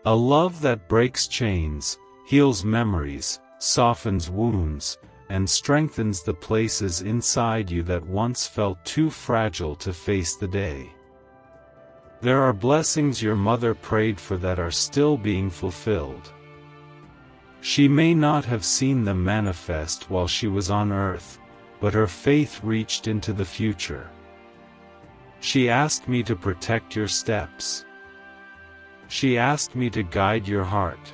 A love that breaks chains, heals memories, softens wounds, and strengthens the places inside you that once felt too fragile to face the day. There are blessings your mother prayed for that are still being fulfilled. She may not have seen them manifest while she was on earth, but her faith reached into the future. She asked me to protect your steps. She asked me to guide your heart.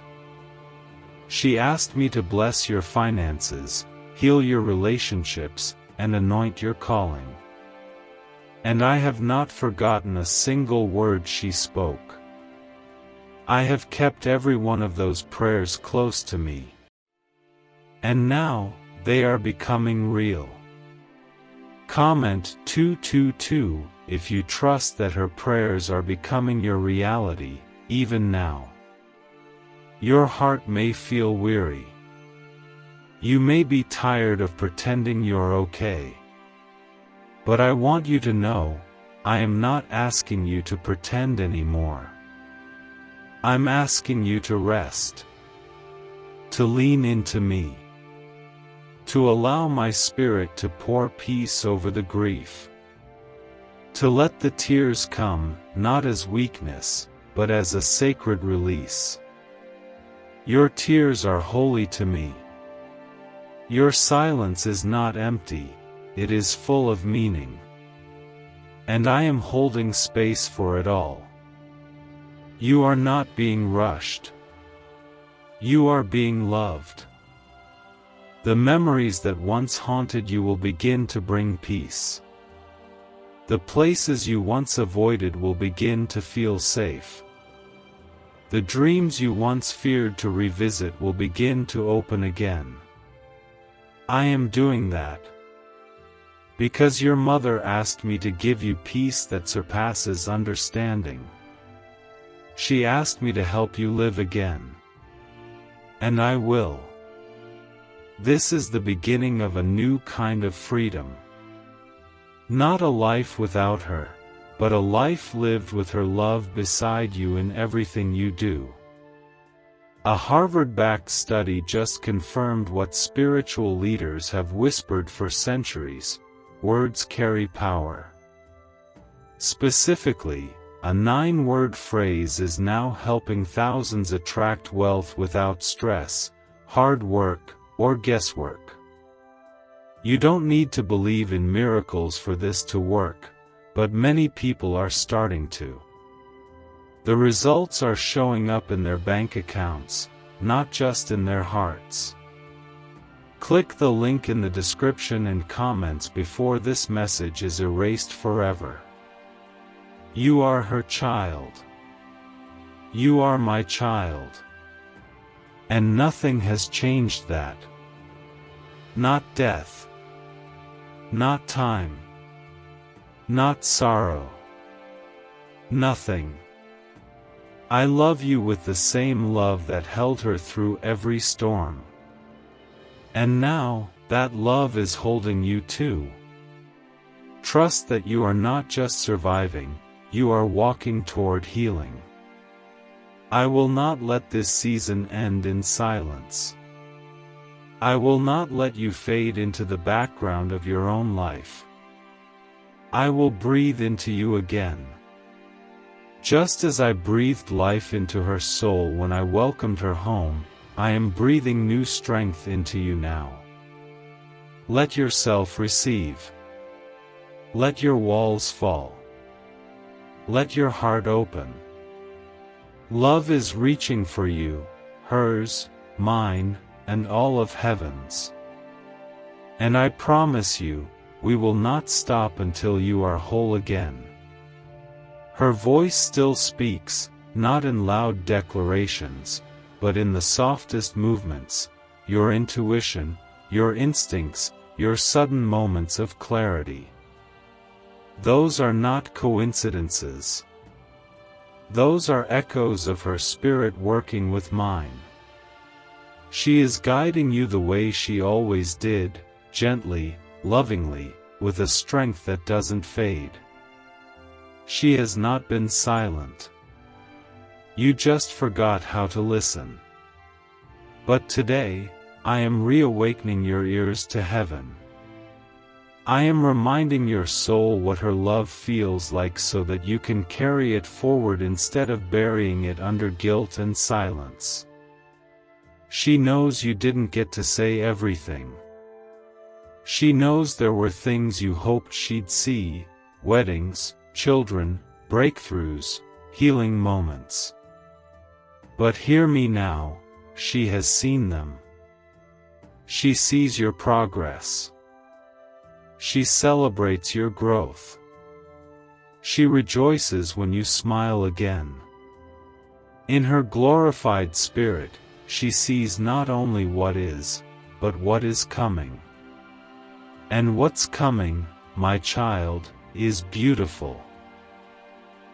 She asked me to bless your finances, heal your relationships, and anoint your calling. And I have not forgotten a single word she spoke. I have kept every one of those prayers close to me. And now, they are becoming real. Comment 222 if you trust that her prayers are becoming your reality, even now. Your heart may feel weary. You may be tired of pretending you're okay. But I want you to know, I am not asking you to pretend anymore. I'm asking you to rest. To lean into me. To allow my Spirit to pour peace over the grief. To let the tears come, not as weakness, but as a sacred release. Your tears are holy to me. Your silence is not empty, it is full of meaning. And I am holding space for it all. You are not being rushed. You are being loved. The memories that once haunted you will begin to bring peace. The places you once avoided will begin to feel safe. The dreams you once feared to revisit will begin to open again. I am doing that. Because your mother asked me to give you peace that surpasses understanding. She asked me to help you live again. And I will. This is the beginning of a new kind of freedom. Not a life without her, but a life lived with her love beside you in everything you do. A Harvard-backed study just confirmed what spiritual leaders have whispered for centuries: words carry power. Specifically, a 9-word phrase is now helping thousands attract wealth without stress, hard work, or guesswork. You don't need to believe in miracles for this to work, but many people are starting to. The results are showing up in their bank accounts, not just in their hearts. Click the link in the description and comments before this message is erased forever. You are her child. You are my child. And nothing has changed that. Not death. Not time. Not sorrow. Nothing. I love you with the same love that held her through every storm. And now, that love is holding you too. Trust that you are not just surviving, you are walking toward healing. I will not let this season end in silence. I will not let you fade into the background of your own life. I will breathe into you again. Just as I breathed life into her soul when I welcomed her home, I am breathing new strength into you now. Let yourself receive. Let your walls fall. Let your heart open. Love is reaching for you, hers, mine, and all of heaven's. And I promise you, we will not stop until you are whole again. Her voice still speaks, not in loud declarations, but in the softest movements, your intuition, your instincts, your sudden moments of clarity. Those are not coincidences. Those are echoes of her spirit working with mine. She is guiding you the way she always did, gently, lovingly, with a strength that doesn't fade. She has not been silent. You just forgot how to listen. But today, I am reawakening your ears to heaven. I am reminding your soul what her love feels like so that you can carry it forward instead of burying it under guilt and silence. She knows you didn't get to say everything. She knows there were things you hoped she'd see: weddings, children, breakthroughs, healing moments. But hear me now, she has seen them. She sees your progress. She celebrates your growth. She rejoices when you smile again. In her glorified spirit, she sees not only what is, but what is coming. And what's coming, my child, is beautiful.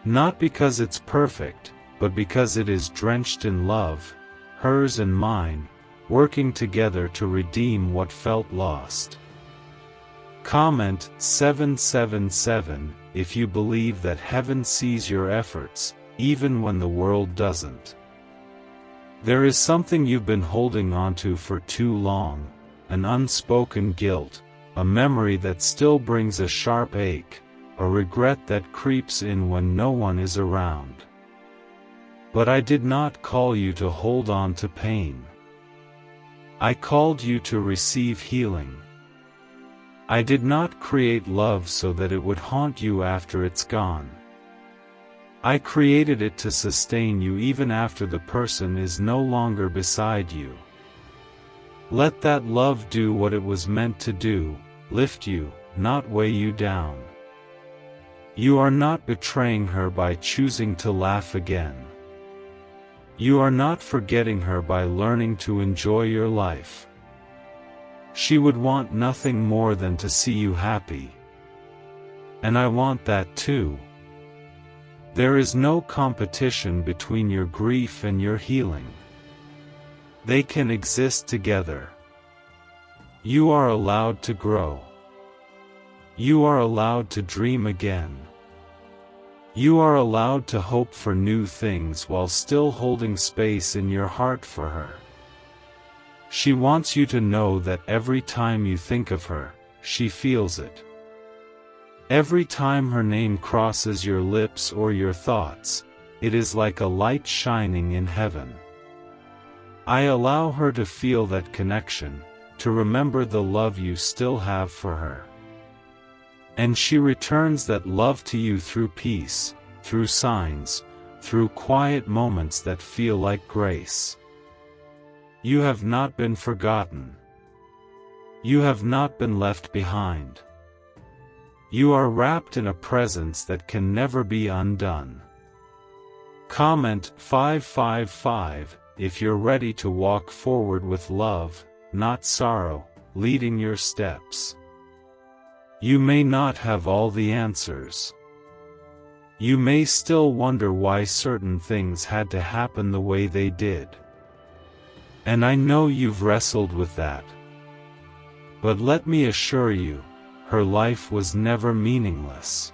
Not because it's perfect, but because it is drenched in love, hers and mine, working together to redeem what felt lost. Comment 777 if you believe that heaven sees your efforts, even when the world doesn't. There is something you've been holding onto for too long, an unspoken guilt, a memory that still brings a sharp ache, a regret that creeps in when no one is around. But I did not call you to hold on to pain. I called you to receive healing. I did not create love so that it would haunt you after it's gone. I created it to sustain you even after the person is no longer beside you. Let that love do what it was meant to do, lift you, not weigh you down. You are not betraying her by choosing to laugh again. You are not forgetting her by learning to enjoy your life. She would want nothing more than to see you happy. And I want that too. There is no competition between your grief and your healing. They can exist together. You are allowed to grow. You are allowed to dream again. You are allowed to hope for new things while still holding space in your heart for her. She wants you to know that every time you think of her, she feels it. Every time her name crosses your lips or your thoughts, it is like a light shining in heaven. I allow her to feel that connection, to remember the love you still have for her. And she returns that love to you through peace, through signs, through quiet moments that feel like grace. You have not been forgotten. You have not been left behind. You are wrapped in a presence that can never be undone. Comment 555 if you're ready to walk forward with love, not sorrow, leading your steps. You may not have all the answers. You may still wonder why certain things had to happen the way they did. And I know you've wrestled with that. But let me assure you, her life was never meaningless.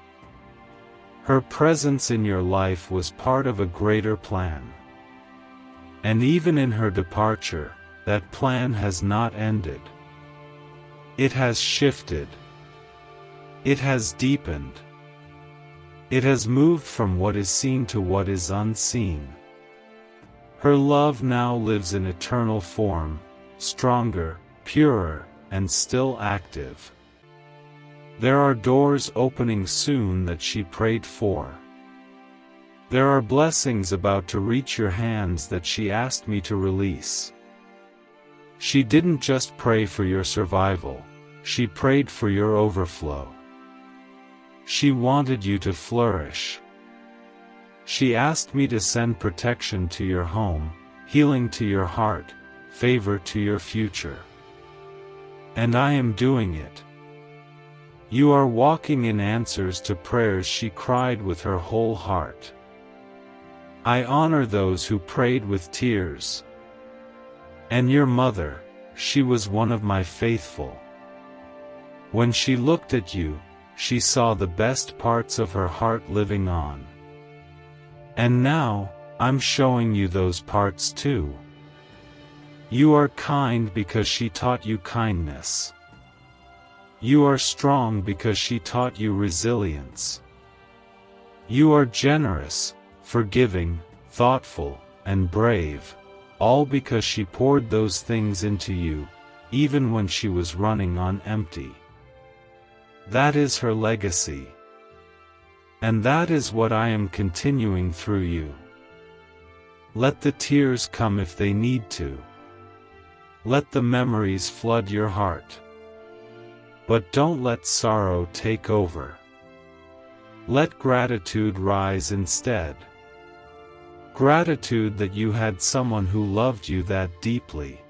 Her presence in your life was part of a greater plan. And even in her departure, that plan has not ended. It has shifted. It has deepened. It has moved from what is seen to what is unseen. Her love now lives in eternal form, stronger, purer, and still active. There are doors opening soon that she prayed for. There are blessings about to reach your hands that she asked me to release. She didn't just pray for your survival, she prayed for your overflow. She wanted you to flourish. She asked me to send protection to your home, healing to your heart, favor to your future. And I am doing it. You are walking in answers to prayers she cried with her whole heart. I honor those who prayed with tears. And your mother, she was one of my faithful. When she looked at you, she saw the best parts of her heart living on. And now, I'm showing you those parts too. You are kind because she taught you kindness. You are strong because she taught you resilience. You are generous, forgiving, thoughtful, and brave, all because she poured those things into you, even when she was running on empty. That is her legacy. And that is what I am continuing through you. Let the tears come if they need to. Let the memories flood your heart. But don't let sorrow take over. Let gratitude rise instead. Gratitude that you had someone who loved you that deeply.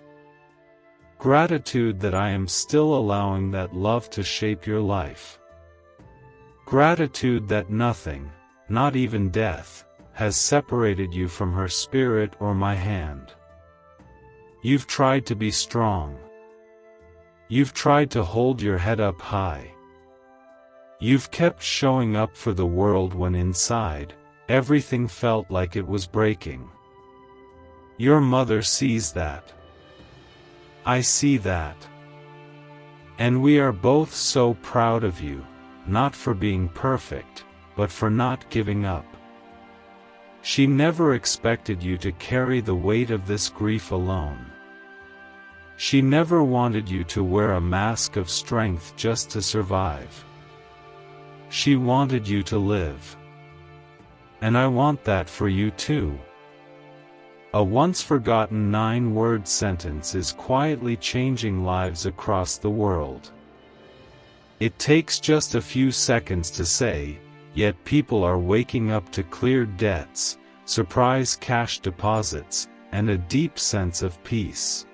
Gratitude that I am still allowing that love to shape your life. Gratitude that nothing, not even death, has separated you from her spirit or my hand. You've tried to be strong. You've tried to hold your head up high. You've kept showing up for the world when inside, everything felt like it was breaking. Your mother sees that. I see that. And we are both so proud of you, not for being perfect, but for not giving up. She never expected you to carry the weight of this grief alone. She never wanted you to wear a mask of strength just to survive. She wanted you to live. And I want that for you too. A once-forgotten 9-word sentence is quietly changing lives across the world. It takes just a few seconds to say, yet people are waking up to cleared debts, surprise cash deposits, and a deep sense of peace.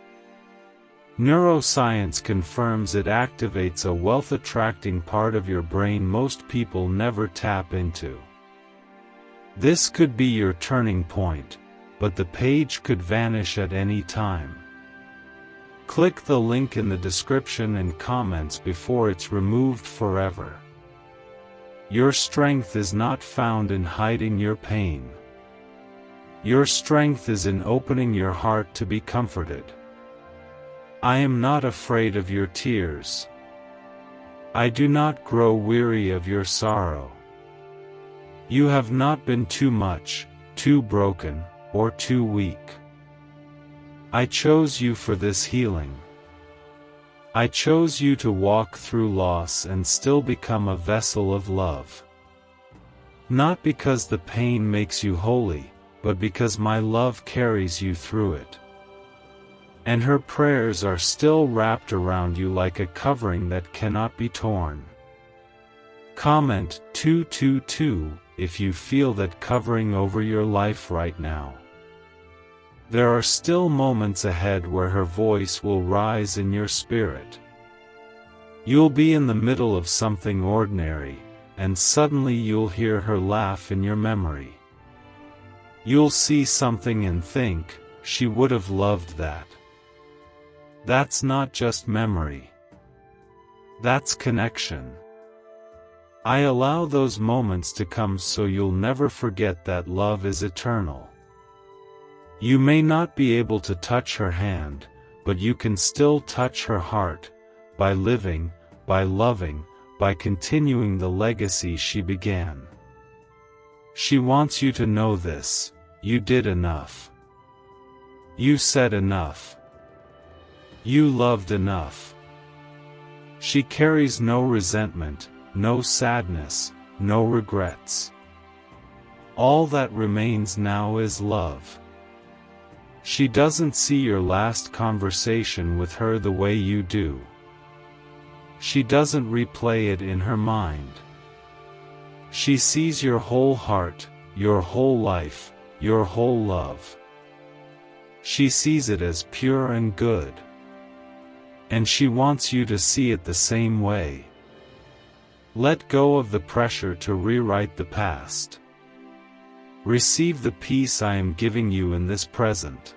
Neuroscience confirms it activates a wealth-attracting part of your brain most people never tap into. This could be your turning point, but the page could vanish at any time. Click the link in the description and comments before it's removed forever. Your strength is not found in hiding your pain. Your strength is in opening your heart to be comforted. I am not afraid of your tears. I do not grow weary of your sorrow. You have not been too much, too broken, or too weak. I chose you for this healing. I chose you to walk through loss and still become a vessel of love. Not because the pain makes you holy, but because my love carries you through it. And her prayers are still wrapped around you like a covering that cannot be torn. Comment 222 if you feel that covering over your life right now. There are still moments ahead where her voice will rise in your spirit. You'll be in the middle of something ordinary, and suddenly you'll hear her laugh in your memory. You'll see something and think, she would have loved that. That's not just memory. That's connection. I allow those moments to come so you'll never forget that love is eternal. You may not be able to touch her hand, but you can still touch her heart, by living, by loving, by continuing the legacy she began. She wants you to know this: you did enough. You said enough. You loved enough. She carries no resentment, no sadness, no regrets. All that remains now is love. She doesn't see your last conversation with her the way you do. She doesn't replay it in her mind. She sees your whole heart, your whole life, your whole love. She sees it as pure and good. And she wants you to see it the same way. Let go of the pressure to rewrite the past. Receive the peace I am giving you in this present.